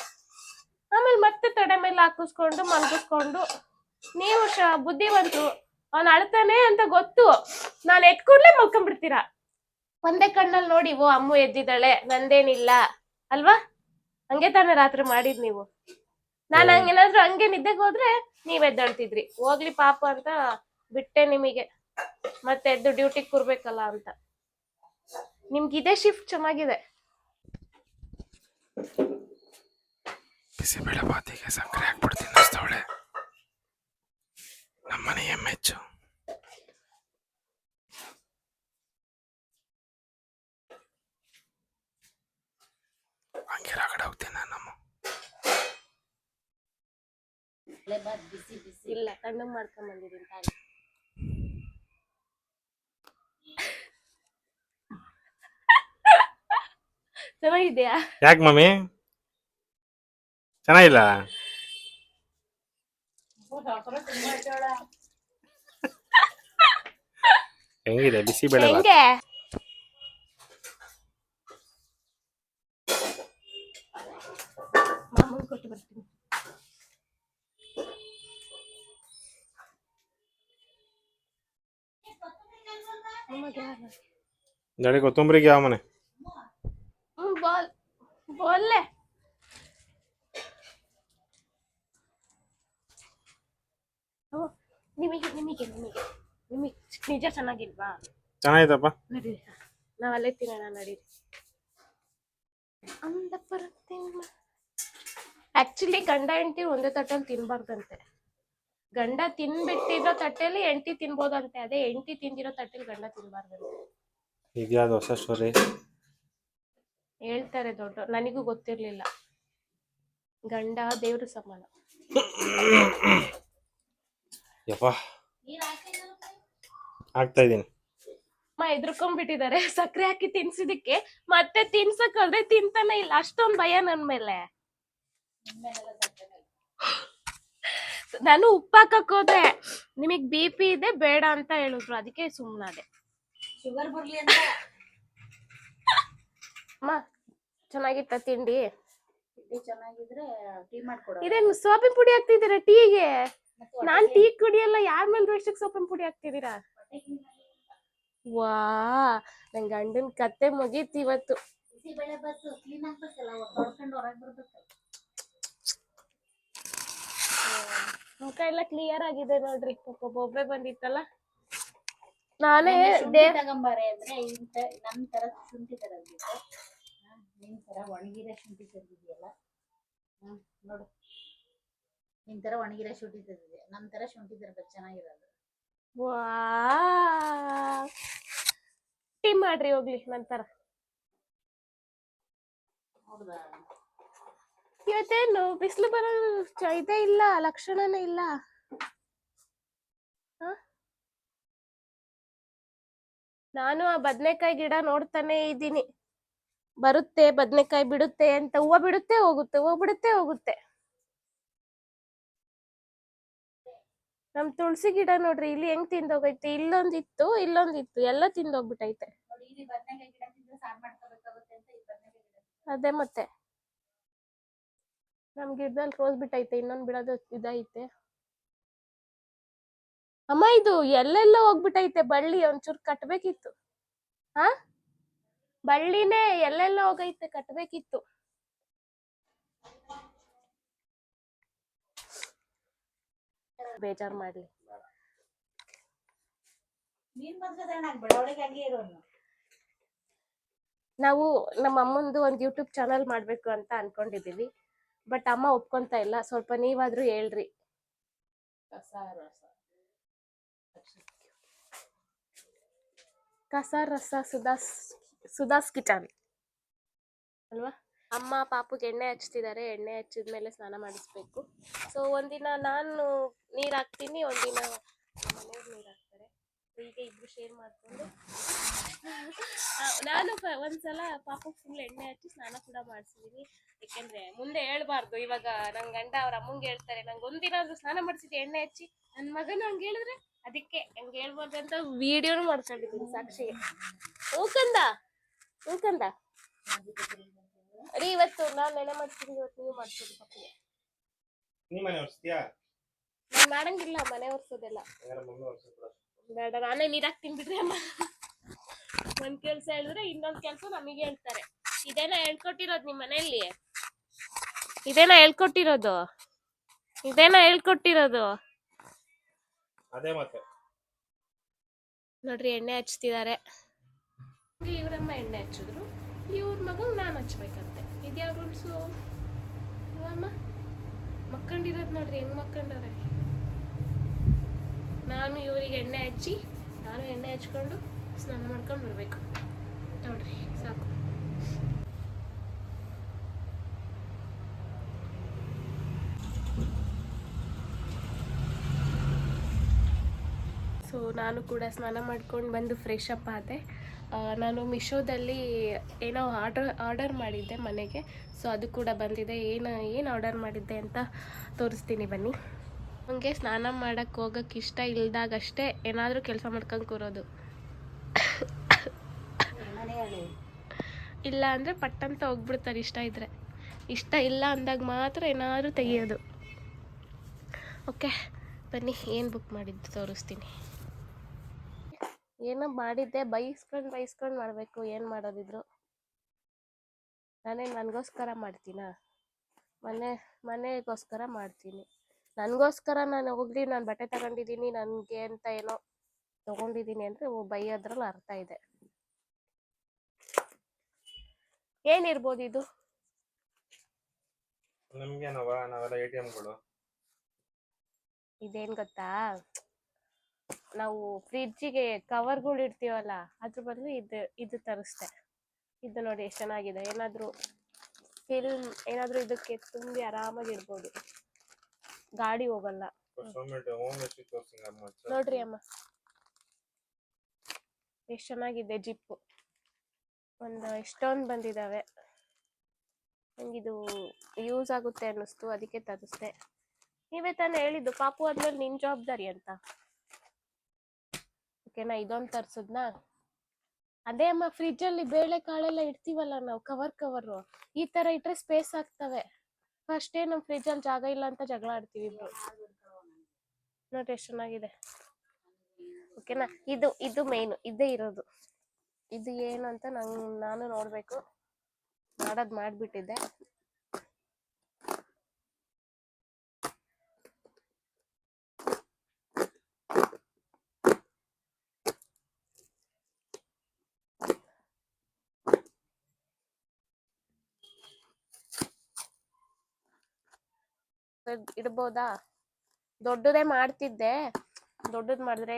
ಆಮೇಲೆ ಮತ್ತೆ ತೊಡೆ ಮೇಲೆ ಹಾಕಿಸ್ಕೊಂಡು ಮಲ್ಗಿಸ್ಕೊಂಡು, ನೀವು ಬುದ್ಧಿವಂತರು, ಅವ್ನ್ ಅಳ್ತಾನೆ ಅಂತ ಗೊತ್ತು, ನಾನ್ ಎತ್ಕೊಂಡ್ಲೆ ಮಲ್ಕೊಂಡ್ಬಿಡ್ತೀರಾ. ಒಂದೇ ಕಣ್ಣಲ್ಲಿ ನೋಡಿ, ಓ ಅಮ್ಮು ಎದ್ದಿದ್ದಾಳೆ, ನಂದೇನಿಲ್ಲ ಅಲ್ವಾ? ಹಂಗೆ ತಾನೇ ರಾತ್ರಿ ಮಾಡಿದ್ ನೀವು. ನಾನ್ ಹಂಗೇನಾದ್ರು ಹಂಗೆ ನಿದ್ದೆಗೆ ಹೋದ್ರೆ ನೀವ್ ಎದ್ದಾಳ್ತಿದ್ರಿ. ಹೋಗ್ಲಿ ಪಾಪ ಅಂತ ಬಿಟ್ಟೆ ನಿಮಗೆ, ಮತ್ತೆ ಎದ್ದು ಡ್ಯೂಟಿಗೆ ಕೂರ್ಬೇಕಲ್ಲ ಅಂತ. ನಿಮ್ಗೆ ಇದೇ ಶಿಫ್ಟ್ ಚೆನ್ನಾಗಿದೆ. ಬಿಸಿಬೇಳೆ ಬಾತಿಗೆ ಸಕ್ಕರೆ ಹಾಕ್ಬಿಡ್ತೀನಿ ಅಷ್ಟವಳೆ. ನಮ್ಮನೆ ಎಮ್ಮೆಚ್ಚು. ಹಂಗಿರ ಕಡೆ ಹೋಗ್ತೀನಿ ನಾನು. ಬಿಸಿ ಬಿಸಿ ಇಲ್ಲ ತಣ್ಣಗೆ ಮಾಡ್ಕೊಂಡ್ ಬಂದಿದ್ದೀನಿ ತಾಳಿ. ಚೆನ್ನಾಗಿದ್ಯಾ? ಯಾಕೆ ಮಮ್ಮಿ ಚೆನ್ನಾಗಿಲ್ಲ? ಹೆಂಗಿದೆ ಬಿಸಿ ಬೇಳೆ ಬಾತ್? ಹೆಂಗೆ? ಮಾಮೂಲಿ ಕೊಟ್ಟು ಬರ್ತೀನಿ. ಜಡಿ ಕೊತ್ತಂಬರಿಗೆ ಯಾವ ಮನೆ? ಬೋಲ್ಲೆ ನಿಮಗೆ ನಿಮಗೆ ನಿಮಗೆ ನಿಮಗೆ ನಿಜ ಚೆನ್ನಾಗಿಲ್ವಾ? ಚೆನ್ನಾಗಿತ್ತಪ್ಪ. ನಡೀರಿ ನಾವಲ್ಲೇ ತಿನ್ನೋಣ ನಡೀರಿ. ಆಕ್ಚುಲಿ ಗಂಡ ಹೆಂಡತಿ ಒಂದೇ ತಟ್ಟಲ್ಲಿ ತಿನ್ಬಾರ್ದಂತೆ. ಗಂಡ ತಿನ್ಬಿಟ್ಟಿರೋ ತಟ್ಟೆಲಿ ಹೆಂಡತಿ ತಿನ್ಬೋದಂತೆ. ಅದೇ ಹೆಂಡತಿ ತಿಂದಿರೋ ತಟ್ಟೆಲಿ ಗಂಡ ತಿನ್ಬಾರ್ದಂತೆ. ಇದ್ಯಾವ್ದು ಹೊಸ ಸ್ಟೋರಿ? ಹೇಳ್ತಾರೆ ದೊಡ್ಡ, ನನಗೂ ಗೊತ್ತಿರ್ಲಿಲ್ಲ. ಗಂಡ ದೇವ್ರ ಸಮಾನ. ಯಪ್ಪ ಆಗ್ತಾ ಇದೀನಿ. ಅಮ್ಮ ಎದ್ರುಕೊಂಡ್ಬಿಟ್ಟಿದ್ದಾರೆ ಸಕ್ಕರೆ ಹಾಕಿ ತಿನ್ಸಿದಕ್ಕೆ. ಮತ್ತೆ ತಿನ್ಸಕ್ಕಾದ್ರೆ ತಿಂತಾನೆ ಇಲ್ಲ. ಅಷ್ಟೊಂದ್ ಭಯ ನನ್ ಮೇಲೆ. ನಾನು ಉಪ್ಪಾಕಕ್ ಹೋದೆ, ನಿಮಗ್ BP ಇದೆ ಬೇಡ ಅಂತ ಹೇಳಿದ್ರು, ಅದಕ್ಕೆ ಸುಮ್ನಾದೆ. ಶುಗರ್ ಬರ್ಲಿ ಅಂತ. ಅಮ್ಮ ಚೆನ್ನಾಗಿತ್ತ ತಿಂಡಿ? ತಿಂಡಿ ಚೆನ್ನಾಗಿದ್ರೆ ಟೀ ಮಾಡ್ಕೊಡ. ಇದೇನು ಸೋಪಿನ ಪುಡಿ ಹಾಕ್ತಿದ್ದೀರಾ ಟೀಗೆ? ನಾನ್ ಟೀ ಕುಡಿಯಲ್ಲ. ಯಾರ ಮೇಲೆ ದ್ವೇಷಕ್ಕೆ ಸೋಪಿನ ಪುಡಿ ಹಾಕ್ತಿದ್ದೀರಾ? ವಾ, ನನ್ ಗಂಡನ್ ಕತ್ತೆ ಮುಗೀತ್ ಇವತ್ತು. ಬಿಸಿ ಬೆಳೆ ಬಸ್ಸು ಕ್ಲೀನ್ ಆಗ್ಬೇಕಲ್ಲ, ಹೊಡ್ಕೊಂಡು ಹೊರಗೆ ಬರ್ಬೇಕು. ಮುಖ ಎಲ್ಲ ಕ್ಲಿಯರ್ ಆಗಿದೆ ನೋಡ್ರಿ. ಒಬ್ಬೊಬ್ಬೆ ಬಂದಿತ್ತಲ್ಲ. ನಾನೇ ತಗೊಂಬಾರೆ ಅಂದ್ರೆ ನಮ್ ತರ ಶುಂಠಿ ತರದ್ಬಿಟ್ಟು ನಿಮ್ ತರ ಒಣಗಿರೋ ಶುಂಠಿ ತೆಗ್ದಿದ್ಯಲ್ಲ. ನೋಡು, ನಿಮ್ ತರ ಒಣಗಿರೋ ಶುಂಠಿ ತೆಗ್ದಿದ್ಯಾ, ನಮ್ ತರ ಶುಂಠಿ ತರಬೇಕು, ಚೆನ್ನಾಗಿರೋದು. ವಾ, ಟೀ ಮಾಡ್ರಿ ಹೋಗ್ಲಿ ನಂತರ. ಹೌದಾ? ಇವತ್ತೇನು ಬಿಸಿಲು ಬರೋ ಇದೇ ಇಲ್ಲ, ಲಕ್ಷಣನೇ ಇಲ್ಲ. ನಾನು ಆ ಬದ್ನೆಕಾಯಿ ಗಿಡ ನೋಡ್ತಾನೆ ಇದ್ದೀನಿ. ಬರುತ್ತೆ ಬದ್ನೆಕಾಯಿ, ಬಿಡುತ್ತೆ ಅಂತ. ಹೂವು ಬಿಡುತ್ತೆ ಹೋಗುತ್ತೆ, ಹೂವು ಬಿಡುತ್ತೆ ಹೋಗುತ್ತೆ. ನಮ್ ತುಳಸಿ ಗಿಡ ನೋಡ್ರಿ ಇಲ್ಲಿ ಹೆಂಗ್ ತಿಂದೋಗೈತೆ. ಇಲ್ಲೊಂದಿತ್ತು ಇಲ್ಲೊಂದಿತ್ತು, ಎಲ್ಲ ತಿಂದೋಗ್ಬಿಟ್ಟೈತೆ. ಅದೇ ಮತ್ತೆ ನಮ್ ಗಿಡದಲ್ಲಿ ರೋಸ್ ಬಿಟ್ಟೈತೆ, ಇನ್ನೊಂದ್ ಬಿಡೋದು ಇದೈತೆ. ಅಮ್ಮ ಇದು ಎಲ್ಲೆಲ್ಲ ಹೋಗ್ಬಿಟ್ಟೈತೆ ಬಳ್ಳಿ, ಒಂಚೂರು ಕಟ್ಬೇಕಿತ್ತು. ಹಾ, ಬಳ್ಳಿನೇ ಎಲ್ಲೆಲ್ಲ ಹೋಗೈತೆ, ಕಟ್ಬೇಕಿತ್ತು. ಬೇಜಾರ್ ಮಾಡ್ಲಿ. ನಾವು ನಮ್ಮ ಅಮ್ಮಂದು ಒಂದು ಯೂಟ್ಯೂಬ್ ಚಾನಲ್ ಮಾಡ್ಬೇಕು ಅಂತ ಅನ್ಕೊಂಡಿದೀವಿ. ಬಟ್ ಅಮ್ಮ ಒಪ್ಕೊಂತ ಇಲ್ಲ. ಸ್ವಲ್ಪ ನೀವಾದ್ರೂ ಹೇಳ್ರಿ. ಕಸ ರಸ ಸುಧಾಸ್ ಕಿಚನ್ ಅಲ್ವಾ? ಅಮ್ಮ ಪಾಪುಗೆ ಎಣ್ಣೆ ಹಚ್ತಿದ್ದಾರೆ. ಎಣ್ಣೆ ಹಚ್ಚಿದ್ಮೇಲೆ ಸ್ನಾನ ಮಾಡಿಸ್ಬೇಕು. ಸೊ ಒಂದಿನ ನಾನು ನೀರ್ ಹಾಕ್ತೀನಿ, ಒಂದಿನ ಮನೆಯವ್ರು ನೀರ್ ಹಾಕ್ತಾರೆ. ಹೀಗೆ ಇಬ್ರು ಶೇರ್ ಮಾಡ್ಕೊಂಡು ನಾನು ಒಂದ್ಸಲ ಪಾಪು ಫುಲ್ ಎಣ್ಣೆ ಹಚ್ಚಿ ಸ್ನಾನ ಕೂಡ ಮಾಡಿಸಿದೀನಿ. ಯಾಕೆಂದ್ರೆ ಮುಂದೆ ಹೇಳ್ಬಾರ್ದು. ಇವಾಗ ನನ್ ಗಂಡ ಅವ್ರ ಅಮ್ಮಂಗೆ ಹೇಳ್ತಾರೆ, ನಂಗೆ ಒಂದಿನ ಸ್ನಾನ ಮಾಡಿಸಿದ್ದೆ ಎಣ್ಣೆ ಹಚ್ಚಿ. ನನ್ ಮಗನ ಹಂಗೆ ಹೇಳಿದ್ರೆ ಅದಕ್ಕೆ ಹಂಗೆ ಹೇಳ್ಬಾರ್ದು ಅಂತ ವಿಡಿಯೋನು ಮಾಡ್ಕೊಂಡಿದ್ದೀನಿ ಸಾಕ್ಷಿಗೆ. ಹೂಕಂದ ಹೂಕಂದ ರೀ, ಇವತ್ತು ನಾನ್ ನೆನೆ ಮಾಡ್ತೀನಿ, ಇವತ್ತು ನೀವು ಮಾಡ್ತೀರಿ ಪಾಪಿಗೆ. ನಾನ್ ಮಾಡಂಗಿಲ್ಲ, ಮನೆ ಒರ್ಸೋದೆಲ್ಲ ಬೇಡ, ನಾನೇ ನೀರಾಕ್ ತಿನ್ಬಿಡ್ರಿ ಅಮ್ಮ. ಒಂದ್ ಕೆಲ್ಸ ಹೇಳಿದ್ರೆ ಇನ್ನೊಂದ್ ಕೆಲ್ಸ ನಮಗೆ ಹೇಳ್ತಾರೆ. ಇದೇನ ಹೇಳ್ಕೊಟ್ಟಿರೋದು ನಿಮ್ ಮನೆಯಲ್ಲಿ? ಇದೇನ ಹೇಳ್ಕೊಟ್ಟಿರೋದು? ಅದೇ ಮತ್ತೆ ನೋಡ್ರಿ, ಎಣ್ಣೆ ಹಚ್ತಿದ್ದಾರೆ. ಇವ್ರಮ್ಮ ಎಣ್ಣೆ ಹಚ್ಚಿದ್ರು, ಇವ್ರ ಮಗಂಗ್ ನಾನ್ ಹಚ್ಬೇಕಂತೆ. ಇದ್ಯಾವ ರೂಲ್ಸು ಅಮ್ಮ? ಮಕ್ಕಂಡಿರೋದ್ ನೋಡ್ರಿ ಹೆಂಗ್ ಮಕ್ಕಂಡವ್ರೆ. ನಾನು ಇವರಿಗೆ ಎಣ್ಣೆ ಹಚ್ಚಿ ನಾನು ಎಣ್ಣೆ ಹಚ್ಕೊಂಡು ಸ್ನಾನ ಮಾಡ್ಕೊಂಡು ಬರಬೇಕು. ನೋಡ್ರಿ ಸಾಕು. ಸೊ ನಾನು ಕೂಡ ಸ್ನಾನ ಮಾಡ್ಕೊಂಡು ಬಂದು ಫ್ರೆಶ್ ಅಪ್ ಆದೆ. ನಾನು ಮಿಶೋದಲ್ಲಿ ಏನೋ ಆರ್ಡರ್ ಮಾಡಿದ್ದೆ ಮನೆಗೆ. ಸೊ ಅದು ಕೂಡ ಬಂದಿದೆ. ಏನು ಆರ್ಡರ್ ಮಾಡಿದ್ದೆ ಅಂತ ತೋರಿಸ್ತೀನಿ ಬನ್ನಿ. ನನಗೆ ಸ್ನಾನ ಮಾಡೋಕ್ಕೆ ಹೋಗೋಕ್ಕೆ ಇಷ್ಟ ಇಲ್ದಾಗಷ್ಟೇ ಏನಾದರೂ ಕೆಲಸ ಮಾಡ್ಕೊಂಡು ಕೂರೋದು. ಇಲ್ಲ ಅಂದರೆ ಪಟ್ಟಂತ ಹೋಗ್ಬಿಡ್ತಾರೆ ಇಷ್ಟ ಇದ್ದರೆ. ಇಷ್ಟ ಇಲ್ಲ ಅಂದಾಗ ಮಾತ್ರ ಏನಾದರೂ ತೆಗಿಯೋದು. ಓಕೆ ಬನ್ನಿ, ಏನು ಬುಕ್ ಮಾಡಿದ್ದು ತೋರಿಸ್ತೀನಿ. ಏನೋ ಮಾಡಿದ್ದೆ, ಬೈಸ್ಕೊಂಡು ಮಾಡಬೇಕು. ಏನು ಮಾಡೋದಿದ್ರು ನನಗೋಸ್ಕರ ಮಾಡ್ತೀನಾ? ಮನೆಗೋಸ್ಕರ ಮಾಡ್ತೀನಿ. ನನಗೋಸ್ಕರ ನಾನು ಹೋಗ್ಲಿ, ನಾನು ಬಟ್ಟೆ ತಗೊಂಡಿದ್ದೀನಿ ನನಗೆ ಅಂತ ಏನೋ ತೊಗೊಂಡಿದ್ದೀನಿ ಅಂದರೆ ಬೈಯೋದ್ರಲ್ಲಿ ಅರ್ಥ ಇದೆ. ಏನಿರ್ಬೋದು ಇದು? ನಾವೆಲ್ಲ ATMಗಳು. ಇದೇನು ಗೊತ್ತಾ, ನಾವು ಫ್ರಿಡ್ಜಿಗೆ ಕವರ್ಗಳು ಇಡ್ತೀವಲ್ಲ, ಅದ್ರ ಬದಲು ಇದು ತರಿಸ್ದೆ. ಇದು ನೋಡಿ ಎಷ್ಟು ಚೆನ್ನಾಗಿದೆ. ಏನಾದರೂ ಇದಕ್ಕೆ ತುಂಬಿ ಆರಾಮಾಗಿ ಇಡ್ಬೋದು, ಗಾಡಿ ಹೋಗಲ್ಲ. ನೋಡ್ರಿ ಅಮ್ಮ ಎಷ್ಟು ಚೆನ್ನಾಗಿದೆ. ಜಿಪ್ಪು ಎಷ್ಟೊಂದು ಬಂದಿದ್ದಾವೆ. ನಂಗಿದು ಯೂಸ್ ಆಗುತ್ತೆ ಅನ್ನಿಸ್ತು, ಅದಕ್ಕೆ ತರಿಸ್ದೆ. ನೀವೇ ತಾನೇ ಹೇಳಿದ್ದು ಪಾಪು ಆದ್ಮೇಲೆ ನಿನ್ನ ಜವಾಬ್ದಾರಿ ಅಂತ. ಓಕೆನಾ? ಇದೊಂದು ತರಿಸಿದ್ನಾ? ಅದೇ ಅಮ್ಮ, ಫ್ರಿಜ್ಜಲ್ಲಿ ಬೇಳೆ ಕಾಳೆಲ್ಲ ಇಡ್ತೀವಲ್ಲ ನಾವು, ಕವರು ಈ ಥರ ಇಟ್ಟರೆ ಸ್ಪೇಸ್ ಆಗ್ತವೆ. ಫಸ್ಟೇ ನಮ್ಮ ಫ್ರಿಜ್ಜಲ್ಲಿ ಜಾಗ ಇಲ್ಲ ಅಂತ ಜಗಳ ಆಡ್ತೀವಿ ಇಬ್ರು. ನೋಡ್ರಿ ಎಷ್ಟು ಚೆನ್ನಾಗಿದೆ. ಓಕೆನಾ? ಇದು ಮೇಯ್ನು, ಇದೇ ಇರೋದು. ಇದು ಏನು ಅಂತ ನಾನು ನೋಡಬೇಕು. ಮಾಡಿಬಿಟ್ಟಿದ್ದೆ. ಇಡ್ಬೋದಾ? ದೊಡ್ಡದೇ ಮಾಡ್ತಿದ್ದೆ, ದೊಡ್ಡದು ಮಾಡಿದ್ರೆ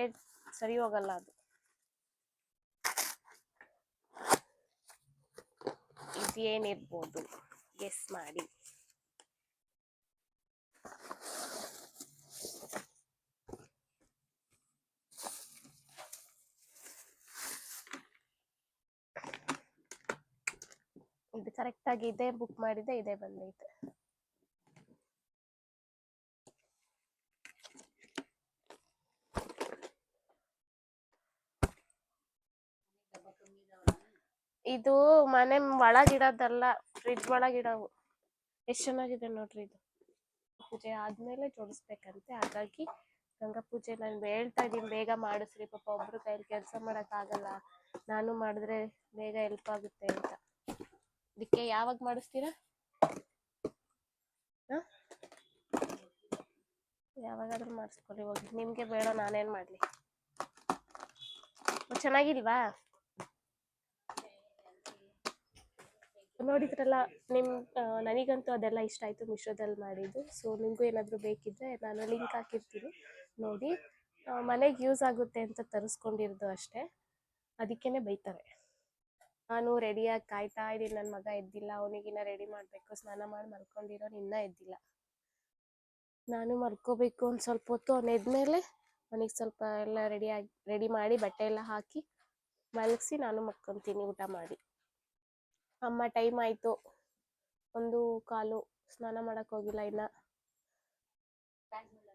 ಸರಿ ಹೋಗಲ್ಲ. ಅದು ಇದೇನಿರ್ಬೋದು ಗೆಸ್ ಮಾಡಿ. ಇದು ಕರೆಕ್ಟಾಗಿ ಇದೇ ಬುಕ್ ಮಾಡಿದ್ದೆ, ಇದೇ ಬಂದೈತೆ. ಇದು ಮನೆ ಒಳಗಿಡೋದಲ್ಲ, ಫ್ರಿಡ್ಜ್ ಒಳಗಿಡವು. ಎಷ್ಟು ಚೆನ್ನಾಗಿದೆ ನೋಡ್ರಿ. ಇದು ಪೂಜೆ ಆದ್ಮೇಲೆ ಜೋಡಿಸ್ಬೇಕಂತೆ. ಹಾಗಾಗಿ ಗಂಗಾ ಪೂಜೆ ನಾನು ಹೇಳ್ತಾ ಇದ್ದೀನಿ, ಬೇಗ ಮಾಡಿಸ್ರಿ. ಪಾಪ ಒಬ್ರು ಕೈಯಲ್ಲಿ ಕೆಲಸ ಮಾಡೋಕ್ಕಾಗಲ್ಲ, ನಾನು ಮಾಡಿದ್ರೆ ಬೇಗ ಹೆಲ್ಪ್ ಆಗುತ್ತೆ ಅಂತ. ಇದಕ್ಕೆ ಯಾವಾಗ ಮಾಡಿಸ್ತೀರಾ? ಯಾವಾಗಾದ್ರೂ ಮಾಡಿಸ್ಕೊಳ್ಳಿ ಹೋಗಿ, ನಿಮಗೆ ಬೇಡ ನಾನೇನು ಮಾಡಲಿ. ಚೆನ್ನಾಗಿಲ್ವಾ? ನೋಡಿದ್ರಲ್ಲ, ನನಗಂತೂ ಅದೆಲ್ಲ ಇಷ್ಟ ಆಯಿತು, ಮಿಶೋದಲ್ಲಿ ಮಾಡಿದ್ದು. ಸೊ ನಿಮಗೂ ಏನಾದರೂ ಬೇಕಿದ್ದರೆ ನಾನು ಲಿಂಕ್ ಹಾಕಿರ್ತೀನಿ ನೋಡಿ. ಮನೆಗೆ ಯೂಸ್ ಆಗುತ್ತೆ ಅಂತ ತರಿಸ್ಕೊಂಡಿರೋದು ಅಷ್ಟೇ, ಅದಕ್ಕೇ ಬೈತಾರೆ. ನಾನು ರೆಡಿಯಾಗಿ ಕಾಯ್ತಾ ಇದ್ದೀನಿ. ನನ್ನ ಮಗ ಎದ್ದಿಲ್ಲ, ಅವನಿಗಿನ್ನ ರೆಡಿ ಮಾಡಬೇಕು. ಸ್ನಾನ ಮಾಡಿ ಮಲ್ಕೊಂಡಿರೋನು ಇನ್ನೂ ಎದ್ದಿಲ್ಲ. ನಾನು ಮಲ್ಕೋಬೇಕು ಒಂದು ಸ್ವಲ್ಪ ಹೊತ್ತು. ಅವನು ಎದ್ಮೇಲೆ ಅವನಿಗೆ ಸ್ವಲ್ಪ ಎಲ್ಲ ರೆಡಿ ಮಾಡಿ ಬಟ್ಟೆ ಎಲ್ಲ ಹಾಕಿ ಮಲಗಿಸಿ ನಾನು ಮಲ್ಕೊತೀನಿ ಊಟ ಮಾಡಿ. ಅಮ್ಮ ಟೈಮ್ ಆಯಿತು, 1:15, ಸ್ನಾನ ಮಾಡೋಕ್ಕೆ ಹೋಗಿಲ್ಲ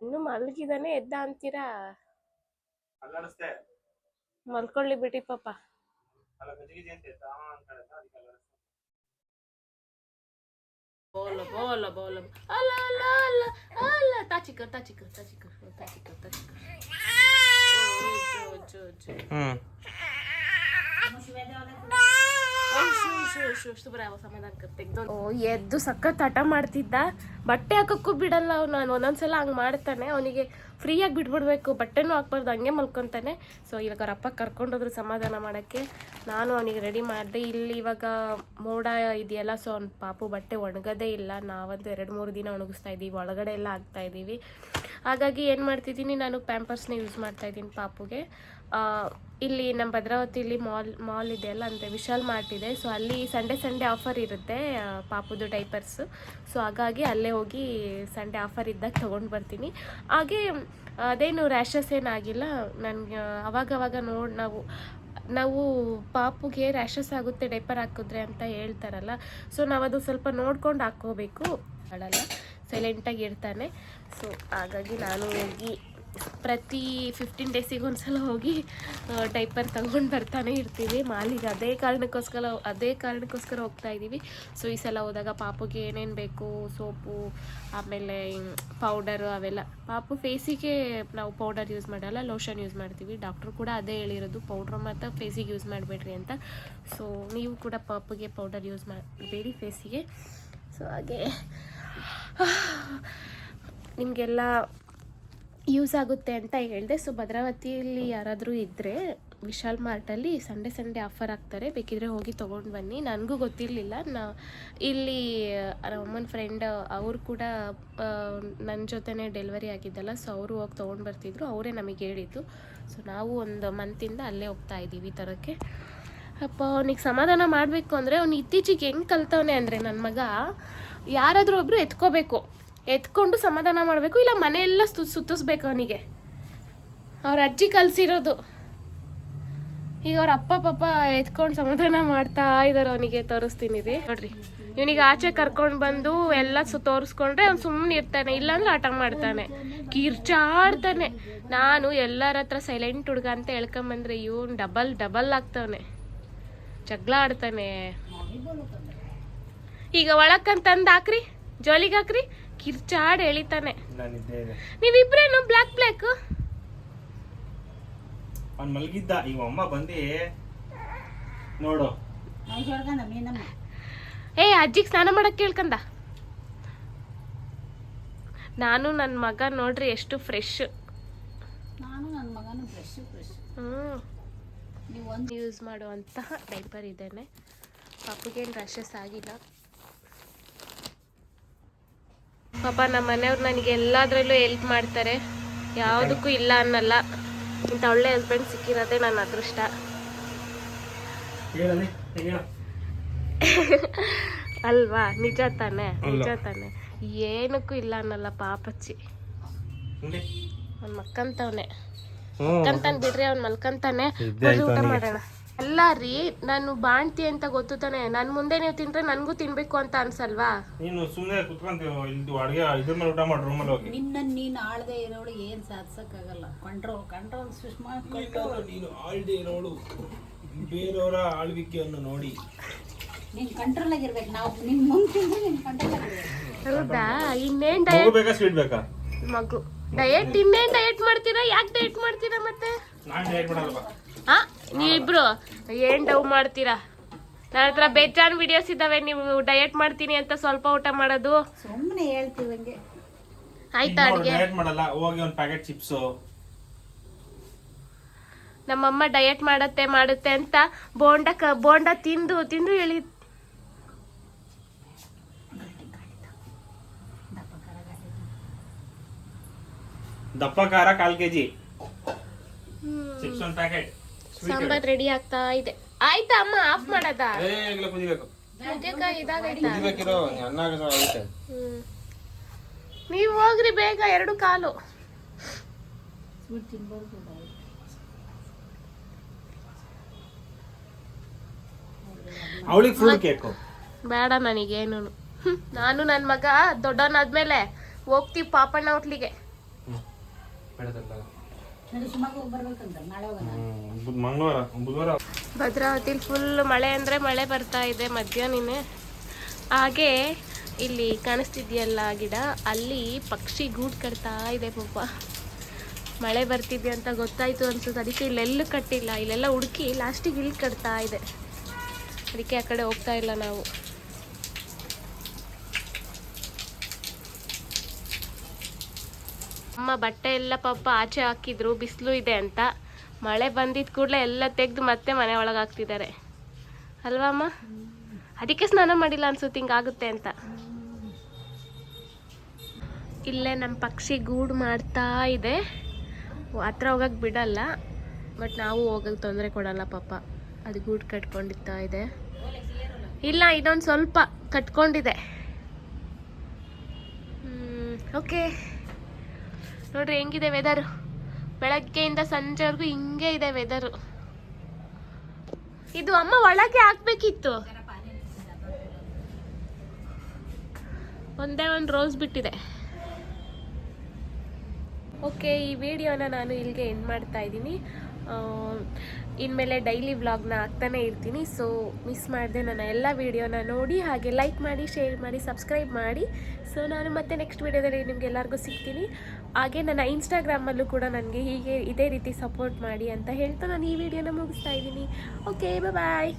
ಇನ್ನು ಮಲಗಿದಾನೆ. ಎದ್ದ ಅಂತೀರಾ? ಮಲ್ಕೊಳ್ಳಿ ಬಿಡಿ ಪಾಪ. ತಾಚಿಕ ಎದ್ದು ಸಖತ್ ಹಠ ಮಾಡ್ತಿದ್ದ. ಬಟ್ಟೆ ಹಾಕಕ್ಕೂ ಬಿಡಲ್ಲ ಅವ್ನು. ನಾನು ಒಂದೊಂದ್ಸಲ ಹಂಗೆ ಮಾಡ್ತಾನೆ. ಅವನಿಗೆ ಫ್ರೀಯಾಗಿ ಬಿಟ್ಬಿಡ್ಬೇಕು, ಬಟ್ಟೆನೂ ಹಾಕ್ಬಾರ್ದು, ಹಂಗೆ ಮಲ್ಕೊತಾನೆ. ಸೊ ಇವಾಗ ಅವ್ರ ಅಪ್ಪ ಕರ್ಕೊಂಡೋದ್ರು ಸಮಾಧಾನ ಮಾಡೋಕ್ಕೆ. ನಾನು ಅವನಿಗೆ ರೆಡಿ ಮಾಡಿದೆ. ಇಲ್ಲಿ ಇವಾಗ ಮೋಡ ಇದೆಯಲ್ಲ, ಸೊ ಅವ್ನ ಪಾಪು ಬಟ್ಟೆ ಒಣಗೋದೇ ಇಲ್ಲ. ನಾವಂತೂ 2-3 ದಿನ ಒಣಗಿಸ್ತಾ ಇದ್ದೀವಿ, ಒಳಗಡೆ ಎಲ್ಲ ಹಾಕ್ತಾ ಇದ್ದೀವಿ. ಹಾಗಾಗಿ ಏನು ಮಾಡ್ತಿದ್ದೀನಿ, ನಾನು ಪ್ಯಾಂಪರ್ಸ್ನ ಯೂಸ್ ಮಾಡ್ತಾಯಿದ್ದೀನಿ ಪಾಪುಗೆ. ಇಲ್ಲಿ ನಮ್ಮ ಭದ್ರಾವತಿಲಿ ಮಾಲ್ ಇದೆಯಲ್ಲ, ಅಂದರೆ ವಿಶಾಲ್ ಮಾರ್ಟ್ ಇದೆ. ಸೊ ಅಲ್ಲಿ ಸಂಡೇ ಆಫರ್ ಇರುತ್ತೆ ಪಾಪುದು ಡೈಪರ್ಸು. ಸೊ ಹಾಗಾಗಿ ಅಲ್ಲೇ ಹೋಗಿ ಸಂಡೇ ಆಫರ್ ಇದ್ದಾಗ ತೊಗೊಂಡು ಬರ್ತೀನಿ. ಹಾಗೆ ಅದೇನು ರ್ಯಾಷಸ್ ಏನಾಗಿಲ್ಲ ನನಗೆ. ಅವಾಗವಾಗ ನಾವು ಪಾಪುಗೆ ರ್ಯಾಷಸ್ ಆಗುತ್ತೆ ಡೈಪರ್ ಹಾಕಿದ್ರೆ ಅಂತ ಹೇಳ್ತಾರಲ್ಲ. ಸೊ ನಾವದು ಸ್ವಲ್ಪ ನೋಡ್ಕೊಂಡು ಹಾಕ್ಕೋಬೇಕು. ಮಾಡಲ್ಲ, ಸೈಲೆಂಟಾಗಿ ಇರ್ತಾನೆ. ಸೊ ಹಾಗಾಗಿ ನಾನು ಹೋಗಿ ಪ್ರತಿ 15 ಡೇಸಿಗೆ ಒಂದ್ಸಲ ಹೋಗಿ ಡೈಪರ್ ತಗೊಂಡು ಬರ್ತಾನೆ ಇರ್ತೀವಿ ಮಾಲಿಗೆ. ಅದೇ ಕಾರಣಕ್ಕೋಸ್ಕರ ಹೋಗ್ತಾ ಇದ್ದೀವಿ. ಸೊ ಈ ಸಲ ಹೋದಾಗ ಪಾಪುಗೆ ಏನೇನು ಬೇಕು, ಸೋಪು, ಆಮೇಲೆ ಪೌಡರು ಅವೆಲ್ಲ. ಪಾಪು ಫೇಸಿಗೆ ನಾವು ಪೌಡರ್ ಯೂಸ್ ಮಾಡಲ್ಲ, ಲೋಷನ್ ಯೂಸ್ ಮಾಡ್ತೀವಿ. ಡಾಕ್ಟ್ರು ಕೂಡ ಅದೇ ಹೇಳಿರೋದು, ಪೌಡ್ರ್ ಮಾತ್ರ ಫೇಸಿಗೆ ಯೂಸ್ ಮಾಡಬೇಡ್ರಿ ಅಂತ. ಸೊ ನೀವು ಕೂಡ ಪಾಪುಗೆ ಪೌಡರ್ ಯೂಸ್ ಮಾಡಬೇಡಿ ಫೇಸಿಗೆ. ಸೊ ಹಾಗೆ ನಿಮಗೆಲ್ಲ ಯೂಸ್ ಆಗುತ್ತೆ ಅಂತ ಹೇಳಿದೆ. ಸೊ ಭದ್ರಾವತಿಯಲ್ಲಿ ಯಾರಾದರೂ ಇದ್ದರೆ ವಿಶಾಲ್ ಮಾರ್ಟಲ್ಲಿ ಸಂಡೇ ಆಫರ್ ಹಾಕ್ತಾರೆ, ಬೇಕಿದ್ರೆ ಹೋಗಿ ತೊಗೊಂಡು ಬನ್ನಿ. ನನಗೂ ಗೊತ್ತಿರಲಿಲ್ಲ. ಇಲ್ಲಿ ನಮ್ಮಮ್ಮನ ಫ್ರೆಂಡ್ ಅವರು ಕೂಡ ನನ್ನ ಜೊತೆನೇ ಡೆಲಿವರಿ ಆಗಿದ್ದಲ್ಲ, ಸೊ ಅವರು ಹೋಗಿ ತೊಗೊಂಡು ಬರ್ತಿದ್ರು, ಅವರೇ ನಮಗೆ ಹೇಳಿದ್ದು. ಸೊ ನಾವು ಒಂದು ಮಂತಿಂದ ಅಲ್ಲೇ ಹೋಗ್ತಾ ಇದ್ದೀವಿ ತರೋಕ್ಕೆ. ಅಪ್ಪ ಅವನಿಗೆ ಸಮಾಧಾನ ಮಾಡಬೇಕು ಅಂದರೆ, ಅವ್ನು ಇತ್ತೀಚೆಗೆ ಹೆಂಗೆ ಕಲ್ತವನೆ ಅಂದರೆ, ನನ್ನ ಮಗ ಯಾರಾದರೂ ಒಬ್ಬರು ಎತ್ಕೊಂಡು ಸಮಾಧಾನ ಮಾಡಬೇಕು, ಇಲ್ಲ ಮನೆಯೆಲ್ಲ ಸುತ್ತಿಸ್ಬೇಕು ಅವನಿಗೆ. ಅವ್ರ ಅಜ್ಜಿ ಕಲಿಸಿರೋದು. ಈಗ ಅವ್ರ ಅಪ್ಪ ಪಾಪ ಎತ್ಕೊಂಡು ಸಮಾಧಾನ ಮಾಡ್ತಾ ಇದ್ದಾರೆ. ಅವನಿಗೆ ತೋರಿಸ್ತೀನಿ ರೀ, ನೋಡ್ರಿ. ಇವನಿಗೆ ಆಚೆ ಕರ್ಕೊಂಡು ಬಂದು ಎಲ್ಲ ತೋರಿಸ್ಕೊಂಡ್ರೆ ಅವ್ನು ಸುಮ್ಮನೆ ಇರ್ತಾನೆ, ಇಲ್ಲಾಂದ್ರೆ ಆಟ ಮಾಡ್ತಾನೆ, ಕಿರ್ಚಾಡ್ತಾನೆ. ನಾನು ಎಲ್ಲರ ಹತ್ರ ಸೈಲೆಂಟ್ ಹುಡುಗ ಅಂತ ಹೇಳ್ಕೊಂಬಂದ್ರೆ ಇವನು ಡಬಲ್ ಆಗ್ತವನೆ, ಜಗಳ ಆಡ್ತಾನೆ. ಈಗ ಒಳಕ್ಕಂತಂದು ಹಾಕ್ರಿ, ಜೋಲಿಗೆ ಹಾಕ್ರಿ, ಕಿರ್ಚಾಡ್ ಎಳಿತಾನೆ. ನೀವಿಬ್ರೇನು ಬ್ಲ್ಯಾಕ್ ಅವ್ನು ಮಲಗಿದ್ದ. ಈಗ ಅಮ್ಮ ಬಂದು ನೋಡು, ಅಜ್ಜಿಗೆ ಸ್ನಾನ ಮಾಡಕ್ ಕೇಳ್ಕಂದ. ನಾನು ನನ್ನ ಮಗ ನೋಡ್ರಿ ಎಷ್ಟು ಫ್ರೆಶ್. ಯೂಸ್ ಮಾಡುವಂತಹ ಡೈಪರ್ ಇದೇನೆ. ಪಾಪುಗೇನು ರ್ಯಾಷಸ್ ಆಗಿಲ್ಲ. ಪಾಪ ನಮ್ಮ ಮನೆಯವ್ರು ನನಗೆ ಎಲ್ಲದರಲ್ಲೂ ಹೆಲ್ಪ್ ಮಾಡ್ತಾರೆ, ಯಾವುದಕ್ಕೂ ಇಲ್ಲ ಅನ್ನಲ್ಲ. ಇಂಥ ಒಳ್ಳೆ ಹಸ್ಬೆಂಡ್ ಸಿಕ್ಕಿರೋದೇ ನನ್ನ ಅದೃಷ್ಟ. ಅಲ್ವಾ? ನಿಜ ತಾನೆ. ಏನಕ್ಕೂ ಇಲ್ಲ ಅನ್ನಲ್ಲ ಪಾಪಚ್ಚಿ. ಅವ್ನು ಮಕ್ಕಂತವನೆ, ಬಿಡ್ರಿ, ಅವ್ನು ಮಲ್ಕಂತಾನೆ. ಊಟ ಮಾಡೋಣ. ಅಲ್ಲ ರೀ, ನಾನು ಬಾಣ್ತಿ ಅಂತ ಗೊತ್ತು ತಾನೆ. ನನ್ನ ಮುಂದೆ ನೀವು ತಿಂದ್ರೆ ನನಗೂ ತಿನ್ಬೇಕು ಅಂತ ಅನ್ಸಲ್ವಾ? ನೀನು ಸುಮ್ಮನೆ ಕುತ್ಕೊಂತೀವಿ ಇಲ್ಲಿ ಅಡುಗೆ ಇದ್ರ ಮೇಲೆ ಊಟ ಮಾಡಿ ರೂಮಲ್ಲಿ ಹೋಗಿ. ನೀನು ಆಳದೆ ಇರೋಳು ಏನು ಸಾಧಿಸಕ್ಕಾಗಲ್ಲ. ಕಂಟ್ರೋಲ್ ಸುಷ್ಮಾ, ನೀನು ಆಳದೆ ಇರೋಳು ಬೇರೆಯವರ ಆಳ್ವಿಕೆಯನ್ನು ನೋಡಿ ನೀನು ಕಂಟ್ರೋಲ್ ಆಗಿರ್ಬೇಕು. ನಾವು ನಿನ್ನ ಮುಂದೆ ತಿಂದ್ರೆ ನೀನು ಕಂಟ್ರೋಲ್ ಆಗಿರ್ಬೇಕು. ಹೌದಾ? ಇನ್ನೇನು ಡಯಟ್ ಬೇಕಾ ಸ್ವೀಟ್ ಬೇಕಾ? ಮಗು ಡಯಟ್ ಇನ್ನೇನು ಡಯಟ್ ಮಾಡ್ತೀರಾ? ಯಾಕೆ ಡಯಟ್ ಮಾಡ್ತೀರಾ ಮತ್ತೆ? ನಾನು ಡಯಟ್ ಮಾಡಲ್ವಾ? ನೀವಿಬ್ರು ಏನ್ ಡವ್ ಮಾಡ್ತೀರಾ? ನನ್ನ ಹತ್ರ ಬೇಜಾನ್ ವಿಡಿಯೋಸ್ ಇದಾವೆ, ನೀವು ಡಯಟ್ ಮಾಡ್ತೀನಿ ಅಂತ ಸ್ವಲ್ಪ ಊಟ ಮಾಡೋದು. ಸುಮ್ಮನೆ ಹೇಳ್ತೀವಿ ಹಂಗೆ. ಆಯ್ತಾ? ಅಡ್ಗೆ ಡಯಟ್ ಮಾಡಲ್ಲ, ಹೋಗಿ ಒಂದು ಪ್ಯಾಕೆಟ್ ಚಿಪ್ಸ್. ನಮ್ಮಮ್ಮ ಡಯಟ್ ಮಾಡುತ್ತೆ ಅಂತ ಬೋಂಡ ತಿಂದು ಹೇಳಿ. ದಪ್ಪ ಖಾರ 1/4 kg ಚಿಪ್ಸ್ ಒಂದು ಪ್ಯಾಕೆಟ್. ಸಾಂಬಾರ್ ರೆಡಿ ಆಗ್ತಾ ಇದೆ. ಆಯ್ತಾ ಅಮ್ಮ? ಆಫ್ ಮಾಡದ? ನೀವು ಹೋಗ್ರಿ ಬೇಗ, 2 ಕಾಲು. ಅವಳಿಗೆ ಫ್ರೂಟ್ ಕೇಕ್ ಬೇಡ ನನಗೇನು. ನಾನು ನನ್ನ ಮಗ ದೊಡ್ಡವನಾದ್ಮೇಲೆ ಹೋಗ್ತೀವಿ ಪಾಪಣ್ಣ ಹೋಟ್ಲಿಗೆ. ಭದ್ರಾವತಿಲಿ ಫುಲ್ ಮಳೆ ಅಂದರೆ ಮಳೆ ಬರ್ತಾ ಇದೆ ಮಧ್ಯಾಹ್ನನೇ. ಹಾಗೆ ಇಲ್ಲಿ ಕಾಣಿಸ್ತಿದ್ಯಲ್ಲ ಗಿಡ, ಅಲ್ಲಿ ಪಕ್ಷಿ ಗೂಡು ಕಟ್ತಾ ಇದೆ ಪಾಪ. ಮಳೆ ಬರ್ತಿದ್ದೆ ಅಂತ ಗೊತ್ತಾಯ್ತು ಅನ್ಸುತ್ತೆ, ಅದಕ್ಕೆ ಇಲ್ಲೆಲ್ಲೂ ಕಟ್ಟಿಲ್ಲ. ಇಲ್ಲೆಲ್ಲ ಹುಡುಕಿ ಲಾಸ್ಟಿಗೆ ಇಲ್ಲಿ ಕಟ್ತಾ ಇದೆ. ಅದಕ್ಕೆ ಆ ಕಡೆ ಹೋಗ್ತಾ ಇಲ್ಲ ನಾವು. ಅಮ್ಮ ಬಟ್ಟೆ ಎಲ್ಲ ಪಾಪ ಆಚೆ ಹಾಕಿದ್ರು, ಬಿಸಿಲು ಇದೆ ಅಂತ. ಮಳೆ ಬಂದಿದ್ದ ಕೂಡಲೇ ಎಲ್ಲ ತೆಗೆದು ಮತ್ತೆ ಮನೆ ಒಳಗೆ ಹಾಕ್ತಿದ್ದಾರೆ ಅಲ್ವಾ ಅಮ್ಮ? ಅದಕ್ಕೆ ಸ್ನಾನ ಮಾಡಿಲ್ಲ ಅನ್ಸುತ್ತೆ, ಹಿಂಗಾಗುತ್ತೆ ಅಂತ. ಇಲ್ಲೇ ನಮ್ಮ ಪಕ್ಷಿ ಗೂಡು ಮಾಡ್ತಾ ಇದೆ. ಹತ್ರ ಹೋಗಕ್ಕೆ ಬಿಡಲ್ಲ, ಬಟ್ ನಾವು ಹೋಗಕ್ಕೆ ತೊಂದರೆ ಕೊಡಲ್ಲ ಪಾಪ. ಅದು ಗೂಡು ಕಟ್ಕೊಂಡಿರ್ತಾ ಇದೆ. ಇಲ್ಲ, ಇನ್ನೊಂದು ಸ್ವಲ್ಪ ಕಟ್ಕೊಂಡಿದೆ. ಓಕೆ, ನೋಡ್ರಿ ಹೆಂಗಿದೆ ವೆದರು. ಬೆಳಗ್ಗೆಯಿಂದ ಸಂಜೆವರೆಗೂ ಹಿಂಗೆ ಇದೆ ವೆದರು. ಇದು ಅಮ್ಮ ಒಳಗೆ ಹಾಕ್ಬೇಕಿತ್ತು. ಒಂದೇ ಒಂದು ರೋಸ್ ಬಿಟ್ಟಿದೆ. ಓಕೆ, ಈ ವಿಡಿಯೋನ ನಾನು ಇಲ್ಲಿಗೆ ಎಂಡ್ ಮಾಡ್ತಾ ಇದ್ದೀನಿ. ಇನ್ಮೇಲೆ ಡೈಲಿ ವ್ಲಾಗ್ನ ಹಾಕ್ತಾನೆ ಇರ್ತೀನಿ. ಸೊ ಮಿಸ್ ಮಾಡದೆ ನನ್ನ ಎಲ್ಲ ವಿಡಿಯೋನ ನೋಡಿ, ಹಾಗೆ ಲೈಕ್ ಮಾಡಿ, ಶೇರ್ ಮಾಡಿ, ಸಬ್ಸ್ಕ್ರೈಬ್ ಮಾಡಿ. ಸೊ ನಾನು ಮತ್ತೆ ನೆಕ್ಸ್ಟ್ ವಿಡಿಯೋದಲ್ಲಿ ನಿಮ್ಗೆಲ್ಲರಿಗೂ ಸಿಗ್ತೀನಿ. ಹಾಗೆ ನನ್ನ ಇನ್ಸ್ಟಾಗ್ರಾಮಲ್ಲೂ ಕೂಡ ನನಗೆ ಹೀಗೆ ಇದೇ ರೀತಿ ಸಪೋರ್ಟ್ ಮಾಡಿ ಅಂತ ಹೇಳ್ತಾ ನಾನು ಈ ವಿಡಿಯೋನ ಮುಗಿಸ್ತಾ ಇದ್ದೀನಿ. ಓಕೆ, ಬಾಯ್.